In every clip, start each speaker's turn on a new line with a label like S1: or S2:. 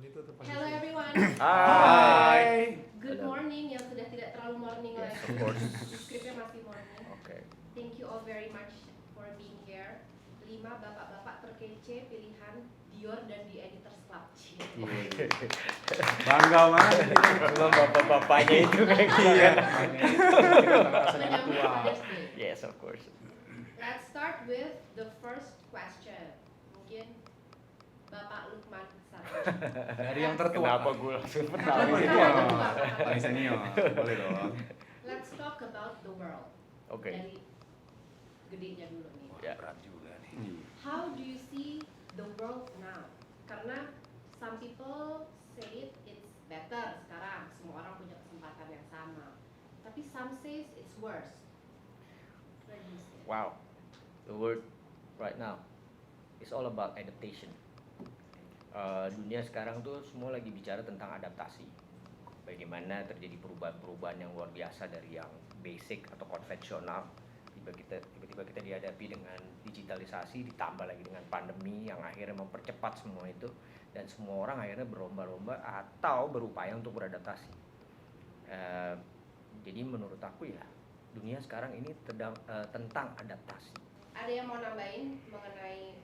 S1: Gitu tuh
S2: Hello everyone.
S3: Hai.
S2: Good
S3: Hello.
S2: morning yang sudah tidak terlalu morning
S3: Yes,
S2: lagi.
S3: of course.
S2: Skripnya masih morning.
S3: Okay.
S2: Thank you all very much for being here. 5 bapak-bapak terkece pilihan Dior dan The Editors Club.
S4: Bangga banget.
S3: Memang bapak-bapaknya itu kayak
S4: Iya.
S2: Menyambut Father's Day.
S3: Yes, of course.
S2: Let's start with the first question. Mungkin Bapak Lukman Sarjo.
S4: Dari yang tertua.
S3: Kenapa gue langsung
S2: Kenapa
S3: pertama
S2: gue
S3: gitu?
S2: kenapa?
S4: Paling senior, boleh dong.
S2: Let's talk about the world.
S3: Oke.
S2: Dari gedenya dulu nih.
S3: Ya.
S4: Berat juga nih.
S2: How do you see the world now? Karena some people say it's better sekarang, semua orang punya kesempatan yang sama. Tapi some says it's worse. What do you say?
S3: Wow. The word right now is all about adaptation. Dunia sekarang tuh semua lagi bicara tentang adaptasi. Bagaimana terjadi perubahan-perubahan yang luar biasa dari yang basic atau konvensional. Tiba-tiba kita dihadapi dengan digitalisasi, ditambah lagi dengan pandemi yang akhirnya mempercepat semua itu, dan semua orang akhirnya berlomba-lomba atau berupaya untuk beradaptasi. Jadi menurut aku ya, dunia sekarang ini tentang adaptasi.
S2: Ada yang mau nambahin mengenai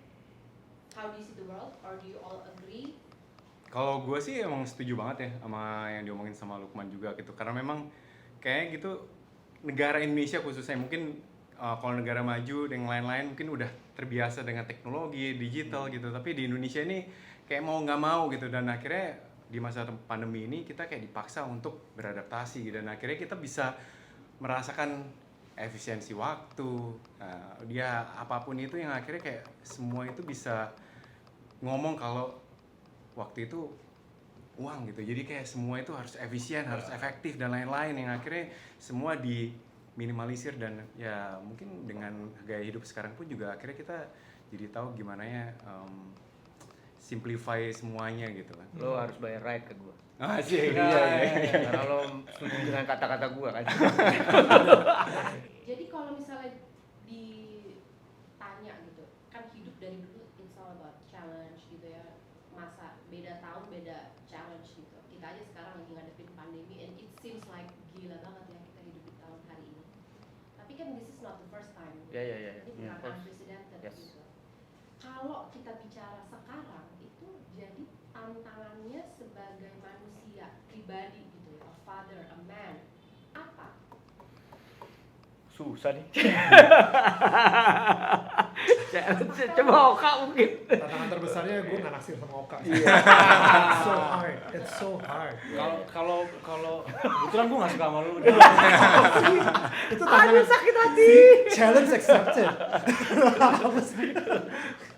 S2: how do you see the world, or do you all agree?
S4: Kalau gue sih emang setuju banget ya sama yang diomongin sama Lukman juga gitu. Karena memang kayak gitu negara Indonesia khususnya mungkin kalau negara maju dan lain-lain mungkin udah terbiasa dengan teknologi digital gitu. Tapi di Indonesia ini kayak mau nggak mau gitu, dan akhirnya di masa pandemi ini kita kayak dipaksa untuk beradaptasi, dan akhirnya kita bisa merasakan efisiensi waktu, dia apapun itu yang akhirnya kayak semua itu bisa ngomong kalau waktu itu uang gitu. Jadi kayak semua itu harus efisien, harus efektif dan lain-lain, yang akhirnya semua diminimalisir. Dan ya mungkin dengan gaya hidup sekarang pun juga akhirnya kita jadi tahu gimana ya simplify semuanya gitu kan.
S3: Lo harus bayar ride ke gue.
S4: Asik.
S3: Iya. Karena lo setuju dengan kata-kata gue kan.
S2: Jadi kalau misalnya ditanya gitu, kan hidup dari dulu it's all about challenge gitu ya. Masa beda tahun beda challenge gitu. Kita aja sekarang lagi ngadepin pandemi and it seems like gila banget ya kita hidup di tahun hari ini. Tapi kan this is not the first time.
S3: Ya.
S2: Ini bukan unprecedented
S3: Yes.
S2: gitu. Kalau kita bicara sekarang itu jadi tantangannya sebagai manusia pribadi gitu ya, a father, a man, apa?
S3: Susah nih. Coba Oka mungkin.
S1: Tantangan terbesarnya gue nggak naksir sama Oka.
S3: Iya.
S1: It's so hard.
S5: Kalau kebetulan gue nggak suka sama lu.
S1: Itu tantangan.
S3: sakit hati.
S1: Challenge accepted. Apa sih?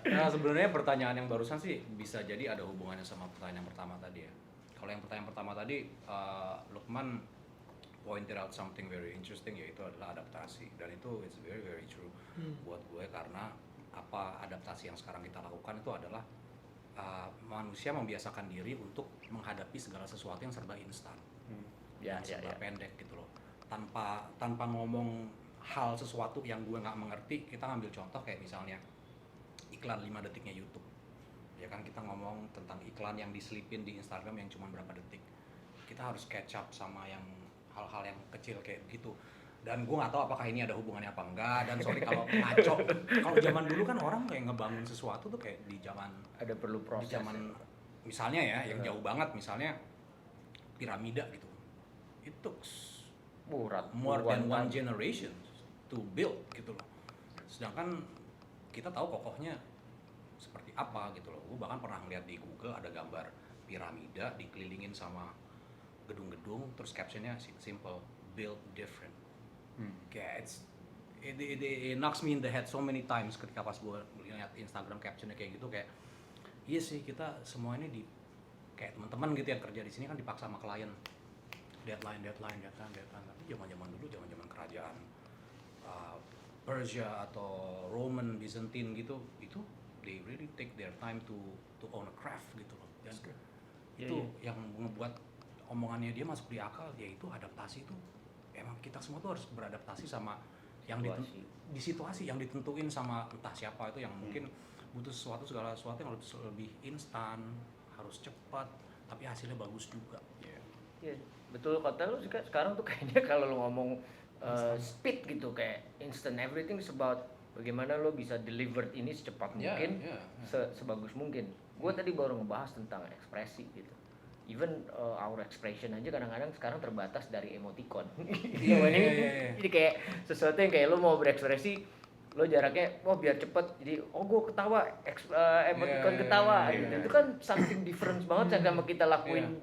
S5: Nah sebenarnya pertanyaan yang barusan sih bisa jadi ada hubungannya sama pertanyaan yang pertama tadi ya. Kalau yang pertanyaan pertama tadi, Lukman pointed out something very interesting, yaitu adalah adaptasi, dan itu it's very very true buat gue. Karena apa adaptasi yang sekarang kita lakukan itu adalah manusia membiasakan diri untuk menghadapi segala sesuatu yang serba instan,
S3: Ya.
S5: serba pendek gitu loh, tanpa ngomong hal sesuatu yang gue nggak mengerti. Kita ngambil contoh kayak misalnya iklan 5 detiknya YouTube, ya kan, kita ngomong tentang iklan yang diselipin di Instagram yang cuma berapa detik. Kita harus catch up sama yang hal-hal yang kecil kayak begitu. Dan gue nggak tahu apakah ini ada hubungannya apa enggak, dan sorry kalau ngaco. Kalau zaman dulu kan orang kayak ngebangun sesuatu tuh kayak di zaman
S3: Perlu
S5: di
S3: proses.
S5: zaman misalnya ya yang jauh banget, misalnya piramida gitu, it took more than one generation to build gitu loh. Sedangkan kita tahu kokohnya seperti apa gitu loh. Gue bahkan pernah ngeliat di Google ada gambar piramida dikelilingin sama gedung-gedung, terus captionnya simple, build different. Kayak it knocks me in the head so many times ketika pas gue lihat Instagram captionnya kayak gitu. Kayak iya sih, kita semua ini kayak teman-teman gitu yang kerja di sini kan dipaksa sama klien, deadline. Tapi zaman dulu, zaman kerajaan Persia atau Roman, Byzantine gitu, itu they really take their time to own a craft gitu loh. Dan itu yang ngebuat omongannya dia masuk di akal, yaitu adaptasi itu emang kita semua tuh harus beradaptasi sama yang di situasi yang ditentuin sama entah siapa itu, yang mungkin butuh segala sesuatu yang lebih instan, harus cepat, tapi hasilnya bagus juga.
S3: Iya, betul kata lu juga. Sekarang tuh kayaknya kalau lu ngomong speed gitu, kayak instant, everything is about bagaimana lo bisa deliver ini secepat mungkin, sebagus mungkin. Gue tadi baru ngebahas tentang ekspresi gitu. Even our expression aja kadang-kadang sekarang terbatas dari emoticon. Jadi kayak sesuatu yang kayak lo mau berekspresi, lo jaraknya, biar cepet, jadi gue ketawa, emoticon ketawa gitu. Itu kan something different banget sama kita lakuin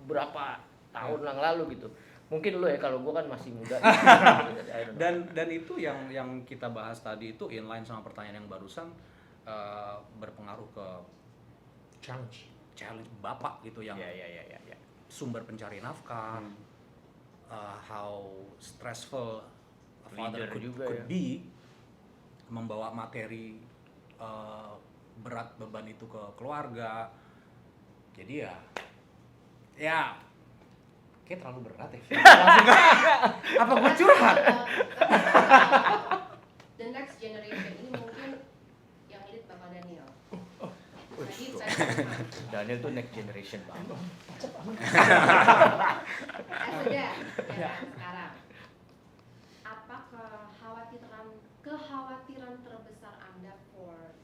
S3: berapa tahun yang lalu gitu. Mungkin lo ya, kalau gue kan masih muda.
S5: Dan itu yang kita bahas tadi itu inline sama pertanyaan yang barusan, berpengaruh ke challenge bapak gitu yang sumber pencari nafkah, how stressful a father could be, membawa materi berat beban itu ke keluarga. Jadi ya kayak terlalu berat ya. Apa gue curhat?
S2: The next generation ini mungkin yang edit Bapak Daniel. Jadi
S3: Daniel tuh next generation banget.
S2: as a dad, ya kan, sekarang apa kekhawatiran terbesar Anda for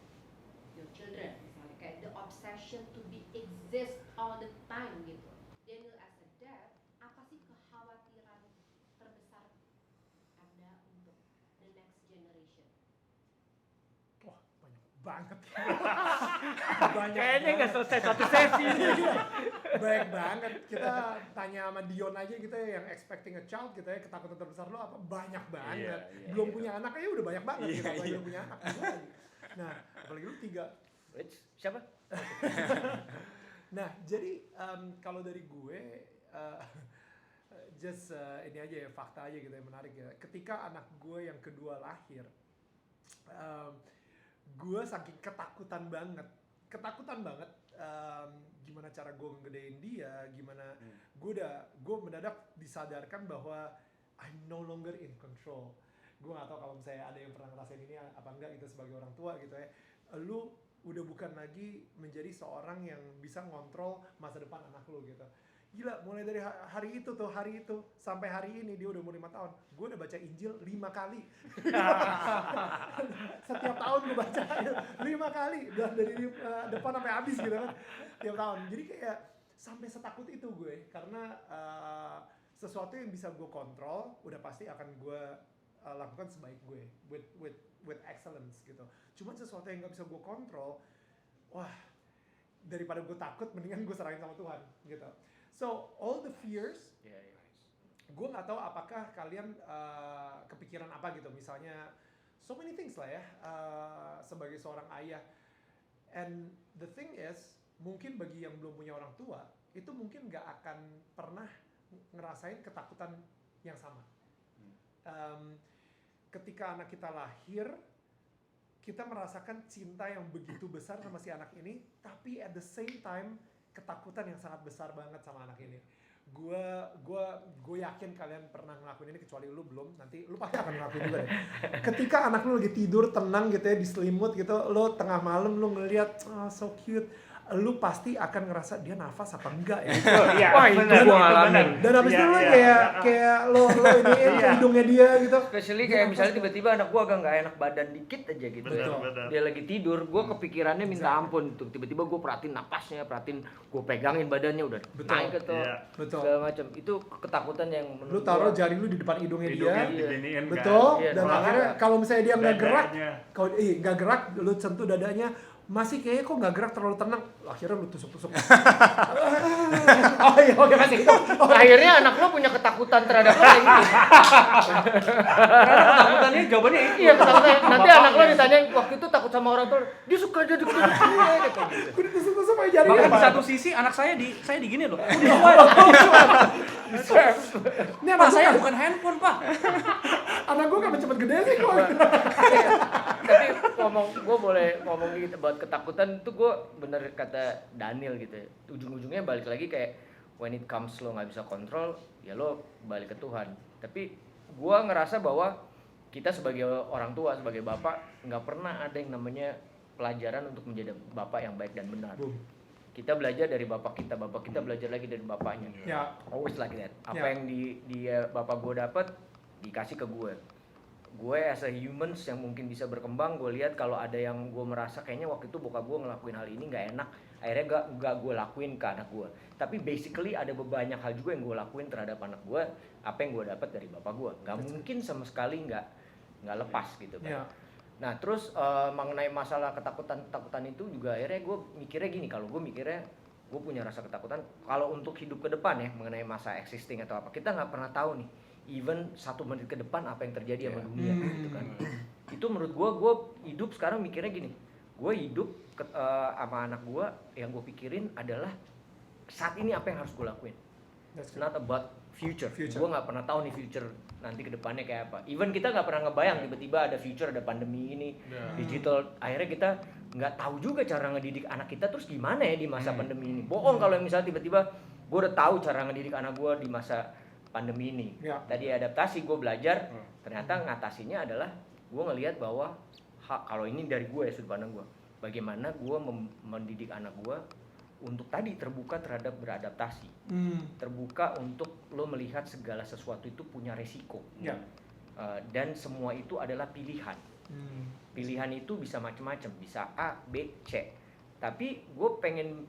S2: your children, misalnya kayak the obsession to be exist all the time gitu. Daniel as a dad, apa sih kekhawatiran terbesar Anda untuk the next generation?
S1: Wah, banyak banget.
S3: Kayaknya nggak selesai satu sesi.
S1: Banyak banget. Kita tanya sama Dion aja gitu ya, yang expecting a child gitu ya, ketakutan terbesar lo apa? Banyak banget. Belum punya anak aja udah banyak banget gitu, apalagi belum punya anak. Nah, apalagi lu 3.
S3: Siapa?
S1: Nah, jadi kalau dari gue, ini aja ya, fakta aja gitu yang menarik ya. Ketika anak gue yang kedua lahir, gue saking ketakutan banget, gimana cara gue ngegedein dia, gimana gue mendadak disadarkan bahwa I'm no longer in control. Gue gak tahu kalau misalnya ada yang pernah ngerasain ini apa enggak gitu sebagai orang tua gitu ya. Lu udah bukan lagi menjadi seorang yang bisa ngontrol masa depan anak lu gitu. Gila, mulai dari hari itu sampai hari ini, dia udah umur 5 tahun. Gue udah baca Injil 5 kali. Setiap tahun gue baca 5 kali, dari depan sampai habis gitu kan. Tiap tahun. Jadi kayak sampai setakut itu gue, karena sesuatu yang bisa gue kontrol udah pasti akan gue lakukan sebaik gue, with excellence gitu. Cuman sesuatu yang gak bisa gue kontrol, wah, daripada gue takut, mendingan gue serahin sama Tuhan gitu. So all the fears, gue nggak tahu apakah kalian kepikiran apa gitu, misalnya so many things lah ya, sebagai seorang ayah. And the thing is, mungkin bagi yang belum punya orang tua, itu mungkin nggak akan pernah ngerasain ketakutan yang sama. Ketika anak kita lahir, kita merasakan cinta yang begitu besar sama si anak ini, tapi at the same time ketakutan yang sangat besar banget sama anak ini. Gue yakin kalian pernah ngelakuin ini, kecuali lu belum, nanti lu pasti akan ngelakuin juga deh. Ketika anak lu lagi tidur tenang gitu ya, di selimut gitu, lu tengah malam lu ngeliat, so cute, lu pasti akan ngerasa dia nafas apa enggak ya.
S3: Wah, itu gua ngalamin.
S1: Dan abis itu lu kayak lo iniin ke hidungnya dia gitu.
S3: Especially kayak misalnya tiba-tiba anak gua agak nggak enak badan dikit aja gitu.
S1: Betul.
S3: Dia lagi tidur, gua kepikirannya minta ampun tuh. Tiba-tiba gua perhatiin napasnya, gua pegangin badannya, udah naik gitu. Segala macam. Itu ketakutan yang
S1: lu taruh jari lu di depan hidungnya dia.
S6: Diginiin,
S1: Betul.
S3: Iya,
S1: Dan
S3: makanya
S1: akhirnya kalau misalnya dia nggak gerak,
S6: dadanya.
S1: nggak gerak, lu sentuh dadanya, masih kayaknya kok nggak gerak, terlalu tenang, akhirnya lu tusuk-tusuk.
S3: Oh iya, oke masih gitu. Akhirnya anak lo punya ketakutan terhadap lo kayak gitu.
S5: Karena ketakutannya jawabannya itu.
S3: Iya, ketakutan. Nanti anak lo ditanya waktu itu takut sama orang tua, dia suka jadi gitu.
S1: Gue ditusuk-tusuk aja jari.
S5: Bahkan di satu sisi anak saya digini loh.
S1: Ini
S5: Pak, saya bukan handphone, Pak.
S1: anak gue kan cepet gede sih kok.
S3: Tapi gue boleh ngomong gitu buat ketakutan itu, gue bener kata Daniel gitu ya. Ujung-ujungnya balik lagi kayak when it comes lo nggak bisa kontrol, ya lo balik ke Tuhan. Tapi gue ngerasa bahwa kita sebagai orang tua, sebagai bapak, nggak pernah ada yang namanya pelajaran untuk menjadi bapak yang baik dan benar. kita belajar dari bapak kita belajar lagi dari bapaknya.
S1: Ya.
S3: Always like that. Apa
S1: Ya.
S3: yang dia bapak gue dapat dikasih ke gue. Gue as a humans yang mungkin bisa berkembang, gue lihat kalau ada yang gue merasa kayaknya waktu itu bokap gue ngelakuin hal ini nggak enak, akhirnya gak gue lakuin ke anak gue. Tapi basically ada banyak hal juga yang gue lakuin terhadap anak gue, apa yang gue dapat dari bapak gue. Nggak mungkin sama sekali nggak lepas gitu kan.
S1: Ya.
S3: Nah terus mengenai masalah ketakutan itu juga akhirnya gue mikirnya gini, kalau gue mikirnya gue punya rasa ketakutan kalau untuk hidup ke depan ya mengenai masa existing atau apa, kita nggak pernah tahu nih even 1 menit ke depan apa yang terjadi sama dunia gitu kan. Itu menurut gue hidup sekarang mikirnya gini, gue hidup sama anak gue yang gue pikirin adalah saat ini apa yang harus gue lakuin. It's not about future. Gue nggak pernah tahu nih future nanti ke depannya kayak apa. Even kita nggak pernah ngebayang tiba-tiba ada future, ada pandemi ini, digital. Akhirnya kita nggak tahu juga cara ngedidik anak kita terus gimana ya di masa pandemi ini. Bohong kalau misalnya tiba-tiba gue udah tahu cara ngedidik anak gue di masa pandemi ini. Tadi adaptasi gue belajar, ternyata ngatasinya adalah gue ngelihat bahwa kalau ini dari gue ya sudut pandang gue, bagaimana gue mendidik anak gue untuk tadi terbuka terhadap beradaptasi, terbuka untuk lo melihat segala sesuatu itu punya resiko, dan semua itu adalah pilihan. Pilihan itu bisa macam-macam, bisa A, B, C. Tapi gue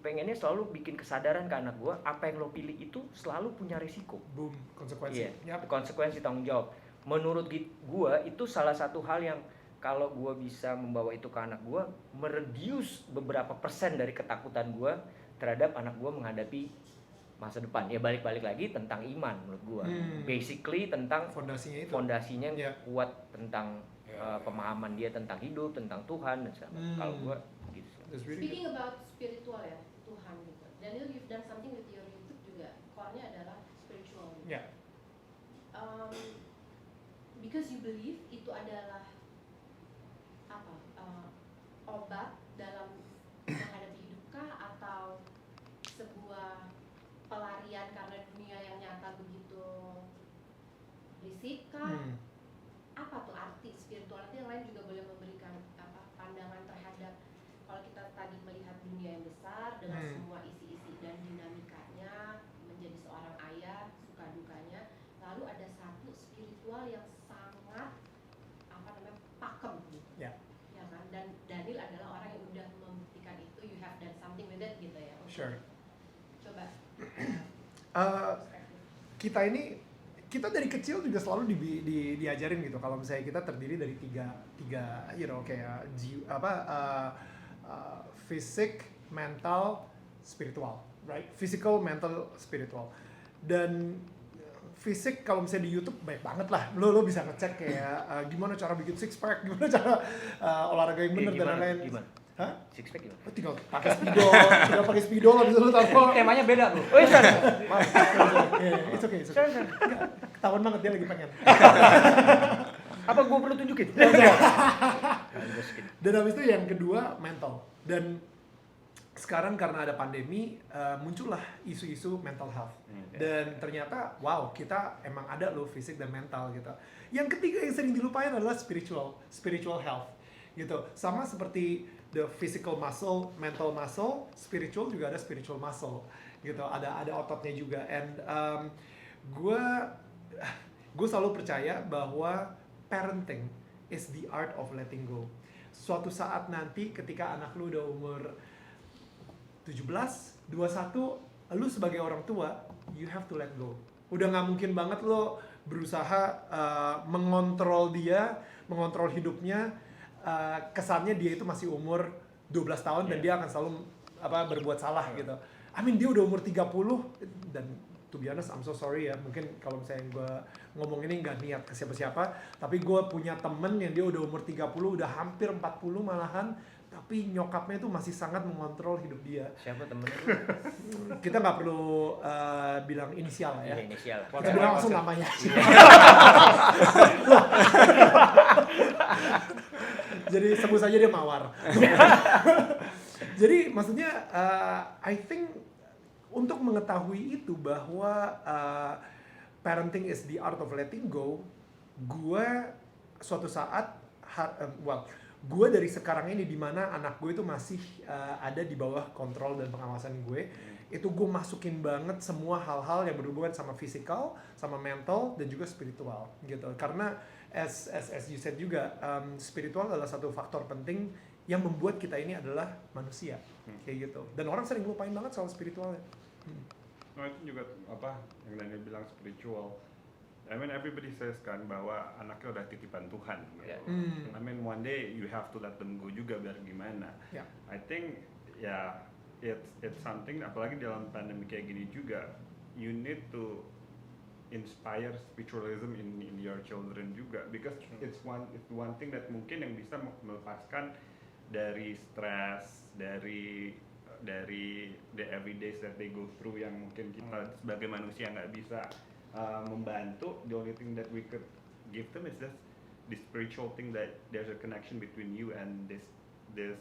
S3: pengennya selalu bikin kesadaran ke anak gue, apa yang lo pilih itu selalu punya resiko.
S1: Boom, konsekuensi.
S3: Konsekuensi tanggung jawab. Menurut gue itu salah satu hal yang kalau gue bisa membawa itu ke anak gue, mereduce beberapa persen dari ketakutan gue terhadap anak gue menghadapi masa depan. Ya balik-balik lagi tentang iman menurut gue. Basically tentang fondasinya yang kuat tentang pemahaman dia tentang hidup, tentang Tuhan dan sebagainya. Kalau gue gitu.
S2: Speaking about spiritual ya, Tuhan gitu. Daniel, you've done something with your YouTube juga. Core-nya adalah spiritual. Gitu. Because you believe itu adalah obat dalam menghadapi hidup kah, atau sebuah pelarian karena dunia yang nyata begitu berisik kah? Apa tuh arti spiritual? Yang lain juga boleh memberikan pandangan terhadap kalau kita tadi melihat dunia yang besar dengan semua isi-isi dan dinamikanya, menjadi seorang ayah, suka dukanya, lalu ada satu spiritual yang sangat pakem gitu. Ya kan? Dan Daniel adalah orang yang udah membuktikan itu, you have done something with it gitu ya.
S1: Sure.
S2: Coba.
S1: Kita dari kecil juga selalu diajarin gitu kalau misalnya kita terdiri dari tiga kayak fisik, mental, spiritual, right? Physical, mental, spiritual. Dan fisik kalau misalnya di YouTube baik banget lah, lo bisa ngecek kayak gimana cara bikin six pack, gimana cara olahraga yang benar dan lain-lain.
S3: Gimana?
S1: Hah?
S3: Six pack gimana?
S1: Tinggal pakai spidol habis itu lo taruh.
S5: Temanya beda bro.
S3: Oh iya,
S1: It's okay. Ketahuan banget dia lagi pengen.
S3: Apa gue perlu tunjukin?
S1: Dan habis itu yang kedua mental. Dan sekarang karena ada pandemi muncullah isu-isu mental health. Dan ternyata wow, kita emang ada loh fisik dan mental gitu. Yang ketiga yang sering dilupain adalah spiritual health gitu. Sama seperti the physical muscle, mental muscle, spiritual juga ada spiritual muscle gitu. Ada ototnya juga. And gue selalu percaya bahwa parenting is the art of letting go. Suatu saat nanti ketika anak lu udah umur 17, 21, lu sebagai orang tua, you have to let go. Udah gak mungkin banget lo berusaha mengontrol hidupnya, kesannya dia itu masih umur 12 tahun dan dia akan selalu berbuat salah gitu. I mean dia udah umur 30 dan to be honest, I'm so sorry ya, mungkin kalau misalnya gue ngomong ini nggak niat ke siapa-siapa, tapi gue punya temen yang dia udah umur 30, udah hampir 40 malahan, tapi nyokapnya itu masih sangat mengontrol hidup dia.
S3: Siapa temennya?
S1: Kita nggak perlu bilang inisial lah ya.
S3: Inisial.
S1: Kita bilang langsung namanya. Jadi sebut saja dia Mawar. Jadi maksudnya I think untuk mengetahui itu bahwa parenting is the art of letting go, gue suatu saat gue dari sekarang ini di mana anak gue itu masih ada di bawah kontrol dan pengawasan gue, itu gue masukin banget semua hal-hal yang berhubungan sama fisikal, sama mental dan juga spiritual gitu. Karena as you said juga, spiritual adalah satu faktor penting yang membuat kita ini adalah manusia kayak gitu. Dan orang sering lupain banget soal spiritualnya.
S6: Nah itu juga apa yang Daniel bilang spiritual. I mean everybody says kan bahwa anaknya udah titipan Tuhan. Gitu.
S3: Yeah.
S6: I mean one day you have to let them go juga biar gimana.
S1: Yeah.
S6: I think ya it's something apalagi dalam pandemi kayak gini juga you need to inspire spiritualism in your children juga because it's one thing that mungkin yang bisa melepaskan dari stres dari the everydays that they go through yang mungkin kita sebagai manusia nggak bisa membantu. The only thing that we could give them is just the spiritual thing that there's a connection between you and this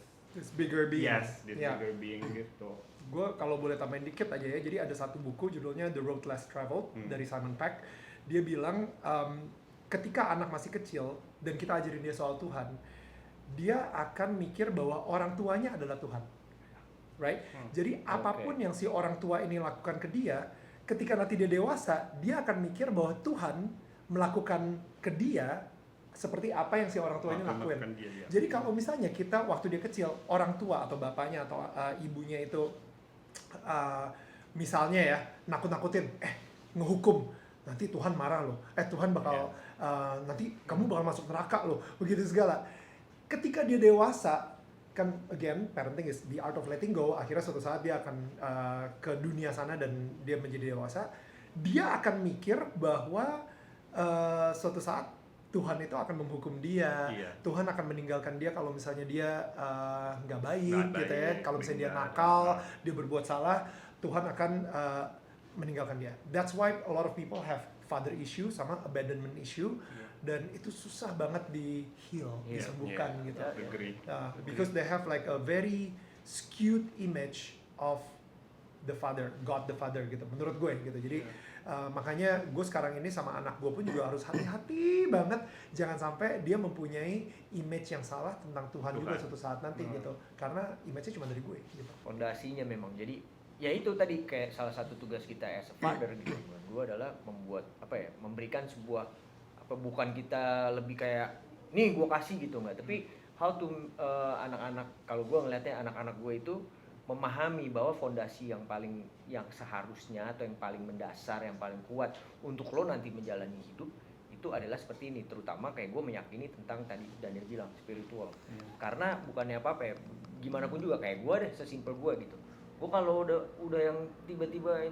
S1: Bigger being.
S6: yes this
S1: Yeah.
S6: bigger being gitu.
S1: Gue kalau boleh tambahin dikit aja ya, jadi ada satu buku judulnya The Road Less Traveled dari Simon Peck. Dia bilang ketika anak masih kecil dan kita ajarin dia soal Tuhan, dia akan mikir bahwa orang tuanya adalah Tuhan, right? Jadi apapun yang si orang tua ini lakukan ke dia, ketika nanti dia dewasa, dia akan mikir bahwa Tuhan melakukan ke dia seperti apa yang si orang tua ini lakuin.
S6: Melakukan dia, ya.
S1: Jadi kalau misalnya kita waktu dia kecil, orang tua atau bapaknya atau ibunya itu misalnya ya nakut-nakutin, ngehukum, nanti Tuhan marah loh, Tuhan bakal nanti kamu bakal masuk neraka loh, begitu segala. Ketika dia dewasa, kan again parenting is the art of letting go. Akhirnya suatu saat dia akan ke dunia sana dan dia menjadi dewasa. Dia akan mikir bahwa suatu saat Tuhan itu akan menghukum dia.
S6: Iya.
S1: Tuhan akan meninggalkan dia kalau misalnya dia nggak baik, gitu ya. Kalau misalnya dia
S6: meninggal.
S1: nakal, dia berbuat salah, Tuhan akan meninggalkan dia. That's why a lot of people have father issue sama abandonment issue. Dan itu susah banget di heal,
S3: Yeah.
S1: disembuhkan gitu.
S6: Agree.
S1: Because they have like a very skewed image of the father, God the father gitu, menurut gue gitu. Jadi makanya gue sekarang ini sama anak gue pun juga harus hati-hati banget, jangan sampai dia mempunyai image yang salah tentang Tuhan juga suatu saat nanti gitu. Karena image-nya cuma dari gue gitu.
S3: Fondasinya memang jadi ya itu tadi kayak salah satu tugas kita as a father gitu. Gue adalah membuat memberikan sebuah bukan kita lebih kayak nih gue kasih gitu nggak, tapi how to anak-anak, kalau gue ngeliatnya anak-anak gue itu memahami bahwa fondasi yang seharusnya atau yang paling mendasar, yang paling kuat untuk lo nanti menjalani hidup itu adalah seperti ini. Terutama kayak gue meyakini tentang tadi Daniel bilang spiritual, karena bukannya apa ya, gimana pun juga kayak gue deh, sesimpel gue gitu. Gue kalau udah yang tiba-tiba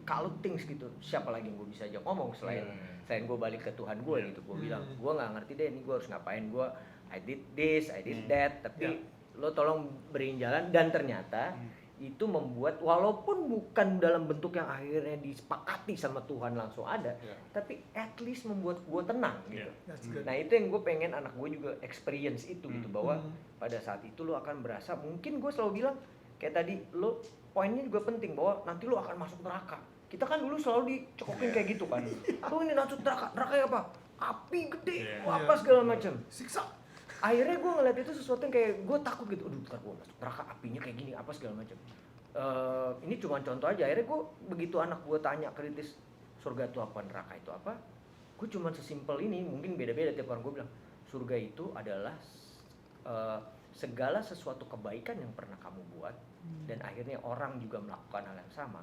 S3: kalau things gitu, siapa lagi yang gue bisa ajak ngomong selain gue balik ke Tuhan gue gitu. Gue bilang gue nggak ngerti deh ini gue harus ngapain, gue I did this, I did that, tapi lo tolong beriin jalan. Dan ternyata itu membuat walaupun bukan dalam bentuk yang akhirnya disepakati sama Tuhan langsung ada, tapi at least membuat gue tenang gitu.
S1: That's good.
S3: Nah itu yang gue pengen anak gue juga experience itu gitu, bahwa pada saat itu lo akan berasa, mungkin gue selalu bilang kayak tadi, lo poinnya juga penting bahwa nanti lo akan masuk neraka. Kita kan dulu selalu dicekokin kayak gitu kan. Lo ini masuk neraka, neraka apa? Api gede, apa segala macam.
S1: Siksa.
S3: Akhirnya gue ngeliat itu sesuatu yang kayak gue takut gitu. Aduh, ntar gue masuk neraka, apinya kayak gini, apa segala macam. Ini cuma contoh aja. Akhirnya gue begitu anak gue tanya kritis, surga itu apa, neraka itu apa? Gue cuma sesimpel ini, mungkin beda-beda tiap orang. Gue bilang, surga itu adalah segala sesuatu kebaikan yang pernah kamu buat dan akhirnya orang juga melakukan hal yang sama.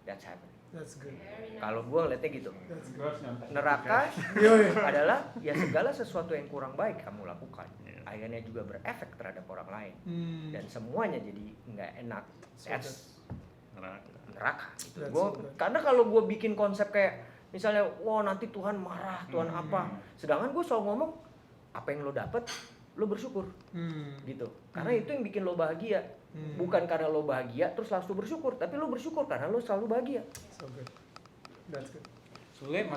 S3: That's heaven.
S1: That's good.
S3: Kalau gue ngeliatnya gitu.
S1: That's good.
S6: Gue harus nyampe.
S3: Neraka
S1: Yoi.
S3: adalah ya segala sesuatu yang kurang baik kamu lakukan, akhirnya juga berefek terhadap orang lain dan semuanya jadi nggak enak. That's neraka gitu.
S1: That's
S3: Gua,
S1: so good.
S3: karena kalau gue bikin konsep kayak misalnya, wah nanti Tuhan marah, Tuhan apa, sedangkan gue selalu ngomong apa yang lo dapet lo bersyukur gitu, karena itu yang bikin lo bahagia. Bukan karena lo bahagia terus langsung bersyukur, tapi lo bersyukur karena lo selalu bahagia.
S1: So good. That's good.
S5: Sebenarnya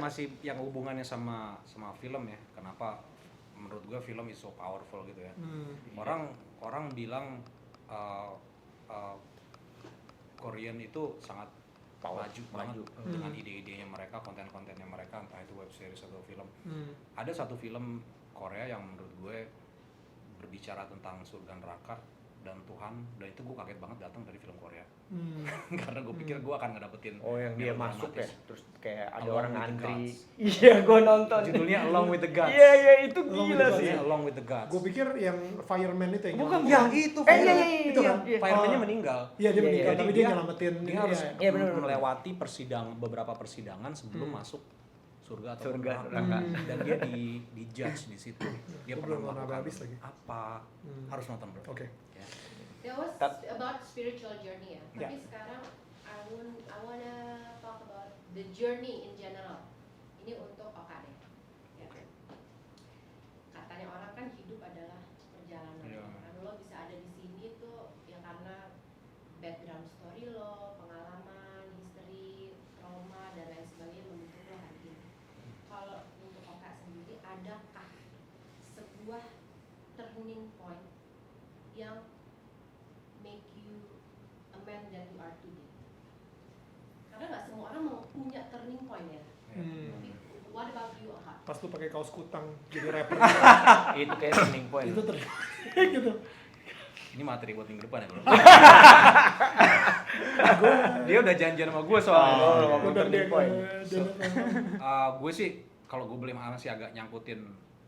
S5: masih yang hubungannya sama film ya. Kenapa menurut gue film is so powerful gitu ya. Orang bilang Korean itu sangat maju banget dengan ide-idenya mereka, konten-kontennya mereka, entah itu web series atau film. Ada satu film Korea yang menurut gue berbicara tentang surga neraka dan Tuhan, dan itu gue kaget banget datang dari film Korea. Karena gue pikir gue akan ngedapetin
S3: Oh, yang dia masuk ya,
S5: dramatis.
S3: terus kayak ada
S5: Along
S3: orang
S5: with the
S3: antri.
S5: Gods.
S3: Iya, gue nonton.
S5: Judulnya Along with the Gods.
S3: Iya, iya, itu
S1: Along with
S3: gila
S1: the
S3: sih.
S5: Judulnya Along with the Gods.
S1: Gue pikir yang fireman itu yang
S5: Bukan,
S1: nyelamatin.
S5: yang itu
S3: Iya, iya, iya,
S1: Itu kan?
S3: iya.
S5: Fireman-nya
S1: Oh.
S5: meninggal.
S1: Iya, dia
S3: Iya,
S1: meninggal,
S3: iya.
S1: tapi
S5: Jadi
S1: dia nyelamatin.
S5: dia harus
S3: Iya, benar, benar.
S5: melewati beberapa persidangan sebelum masuk surga atau
S3: Surga,
S5: neraka.
S3: neraka.
S5: Dan dia di judge di situ. Dia
S1: Gua
S5: pernah
S1: belum nonton
S5: melakukan
S1: habis lagi.
S5: apa? Harus nonton, bro.
S1: Oke.
S5: Ya.
S2: That was
S3: Tap-
S2: about spiritual journey ya. Tapi sekarang I wanna talk about the journey in general. Ini untuk Oka deh. Ya. Katanya orang kan hidup adalah perjalanan.
S5: Iya.
S2: Kan lo bisa ada di sini tuh ya karena background story lo, pengalaman, history, trauma dan lain sebagainya membentuk lo hari ini. Kalau untuk Oka sendiri, adakah sebuah turning point yang make you a man that you are today? Karena nggak semua orang mau punya turning point ya. Tapi what about you, Oka?
S1: Pas lu pakai kaos kutang jadi rapper.
S3: Itu kayak turning point.
S1: Itu gitu.
S5: Ini materi buat minggu depan ya, bro.
S1: Gue
S5: Dia udah janjian sama gue soalnya.
S3: Oh, ngomong
S1: udah
S3: turning point.
S5: Gue sih kalau gue boleh masih agak nyangkutin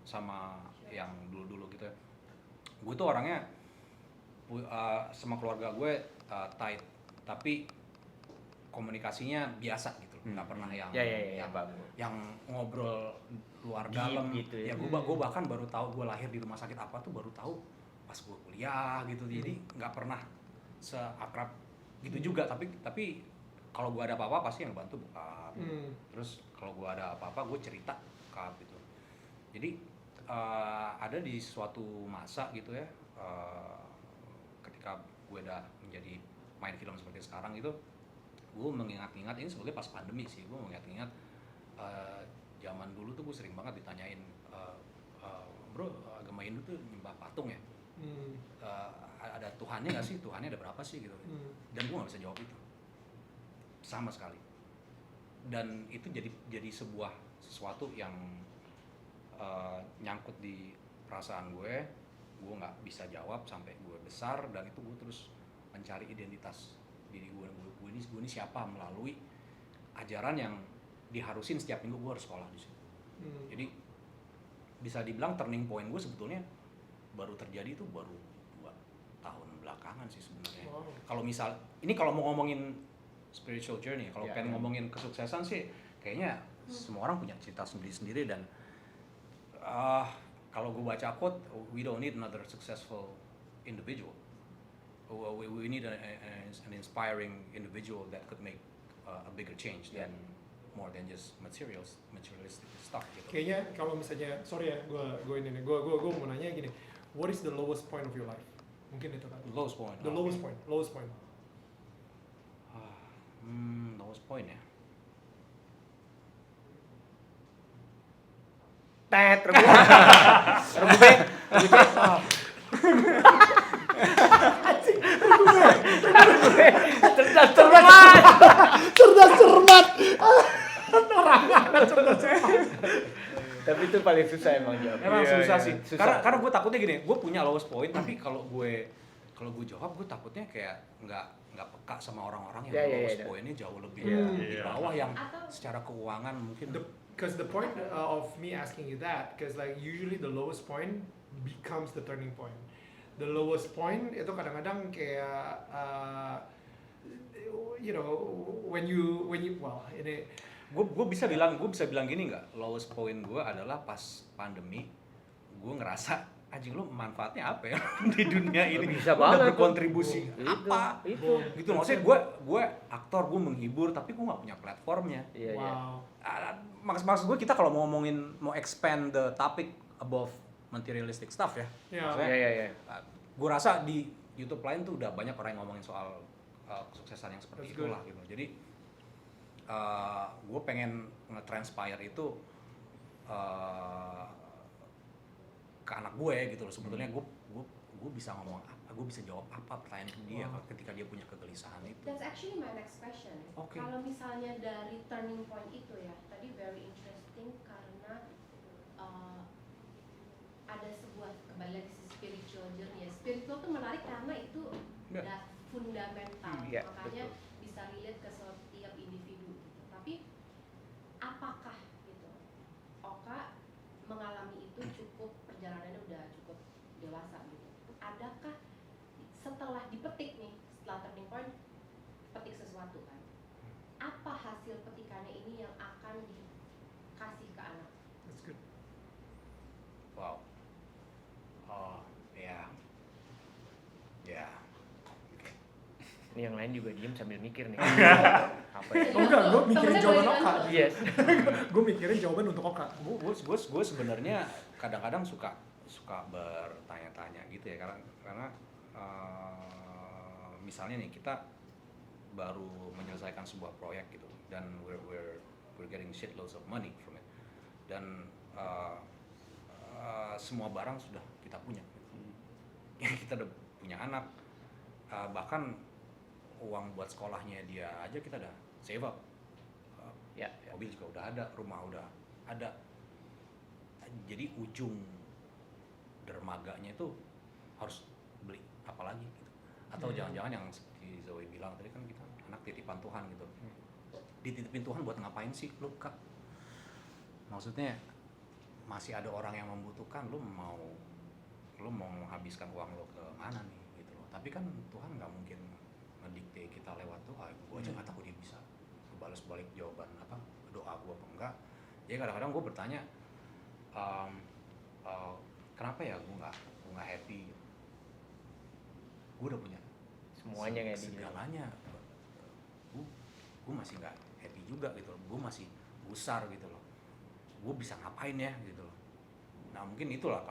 S5: sama yang dulu-dulu gitu ya. Gue tuh orangnya sama keluarga gue tight, tapi komunikasinya biasa gitu, nggak pernah yang
S3: Ya,
S5: yang,
S3: bagus.
S5: yang ngobrol luar
S3: Deep
S5: dalam
S3: gitu ya.
S5: gue bahkan baru tahu gue lahir di rumah sakit apa tuh baru tahu pas gue kuliah gitu. Jadi nggak pernah seakrab gitu juga, tapi kalau gue ada apa-apa pasti yang bantu bokap. Terus kalau gue ada apa-apa gue cerita bokap gitu. Jadi ada di suatu masa gitu ya, ketika gue udah menjadi main film seperti sekarang gitu, gue mengingat-ingat ini sebenarnya pas pandemi sih. Gue mengingat-ingat zaman dulu tuh gue sering banget ditanyain, bro, agama Hindu tuh nyembah patung ya, ada Tuhannya nggak sih, Tuhannya ada berapa sih gitu. Dan gue nggak bisa jawab itu sama sekali. Dan itu jadi sesuatu yang nyangkut di perasaan gue nggak bisa jawab sampai gue besar. Dan itu gue terus mencari identitas diri gue ini siapa melalui ajaran yang diharusin setiap minggu gue harus sekolah di situ. Jadi bisa dibilang turning point gue sebetulnya baru terjadi itu baru 2 tahun belakangan sih sebenarnya.
S1: Wow.
S5: Kalau misal ini kalau mau ngomongin spiritual journey, kalau
S3: Ya,
S5: pengen ngomongin kesuksesan sih kayaknya semua orang punya cerita sendiri-sendiri. Dan kalau gue baca quote, we don't need another successful individual. We need an inspiring individual that could make a bigger change than more than just materialistic stuff gitu.
S1: Kayaknya kalau misalnya, sorry ya, gue mau nanya gini, what is the lowest point of your life? Mungkin itu kan.
S5: Lowest point.
S1: The lowest point.
S5: Lowest point ya.
S3: Tet, rebube. Cerdas cermat. Tapi itu paling susah emang jawab.
S5: Emang
S3: Iya,
S5: susah
S3: iya.
S5: sih.
S3: Susah.
S5: Karena gue takutnya gini, gue punya lowest point, tapi kalau gue jawab, gue takutnya kayak nggak peka sama orang-orang yang lowest pointnya jauh lebih di bawah, yang secara keuangan mungkin.
S1: Because the point of me asking you that, because like usually the lowest point becomes the turning point. The lowest point itu kadang-kadang kayak you know when you well ini
S5: gue bisa bilang gini nggak, lowest point gue adalah pas pandemi. Gue ngerasa anjing, lu manfaatnya apa ya di dunia ini?
S3: Bisa
S5: Lu
S3: banget
S5: udah
S3: tuh.
S5: berkontribusi
S3: Itu,
S5: apa
S3: itu.
S5: gitu. Maksudnya gue aktor, gue menghibur, tapi gue nggak punya platformnya.
S3: Iya, iya.
S1: wow.
S5: Maksud gue, kita kalau mau expand the topic above materialistic stuff ya,
S1: Ya.
S5: maksudnya,
S3: Iya.
S5: gue rasa di YouTube lain tuh udah banyak orang yang ngomongin soal kesuksesan yang seperti
S1: That's
S5: itulah gitu. Jadi gue pengen nge-transpire itu ke anak gue gitu loh. Sebetulnya gue bisa ngomong apa, gue bisa jawab apa pertanyaan ke dia ketika dia punya kegelisahan itu.
S2: That's actually my next question.
S5: Oke.
S2: Kalau misalnya dari turning point itu ya, tadi very interesting karena ada sebuah, kembali lagi spiritual journey. Spiritual tuh menarik karena itu fundamental,
S3: Iya,
S2: makanya
S3: betul.
S2: bisa relate ke setiap individu gitu. Tapi apakah gitu Oka mengalami itu cukup, perjalanannya udah cukup dewasa gitu, adakah setelah dipetik nih, setelah turning point petik sesuatu kan, apa hasil petikannya ini yang akan dikasih ke anak?
S1: That's good.
S5: Wow. Oh, ya. Ya. Oke.
S3: Ini yang lain juga diem sambil mikir nih. Apa ya?
S1: Oh enggak, gue mikirin
S2: Temennya
S1: jawaban
S2: boleh
S1: Oka.
S2: bantu.
S3: Yes.
S1: Gue mikirin jawaban untuk Oka.
S5: Gue sebenarnya kadang-kadang suka bertanya-tanya gitu ya, karena misalnya nih kita baru menyelesaikan sebuah proyek gitu dan we're getting shitloads of money from it, dan semua barang sudah kita punya. Kita udah punya anak, bahkan uang buat sekolahnya dia aja kita udah save up.
S3: Ya.
S5: Mobil juga udah ada, rumah udah ada. Jadi ujung dermaganya itu harus beli apa lagi gitu. Atau jangan-jangan yang seperti Zoe bilang tadi kan, kita anak titipan Tuhan gitu. Dititipin Tuhan buat ngapain sih lu, Kak? Maksudnya masih ada orang yang membutuhkan, lu mau menghabiskan uang lo ke mana nih gitu loh. Tapi kan Tuhan nggak mungkin ngedikte kita lewat doa. Gue aja nggak tahu dia bisa balas balik jawaban apa doa gue apa enggak. Jadi kadang-kadang gue bertanya, kenapa ya gue nggak happy? Gue udah punya
S3: Semuanya kayak di
S5: segalanya, gue masih nggak happy juga gitu loh. Gue masih gusar gitu loh. Gue bisa ngapain ya gitu loh. Nah mungkin itulah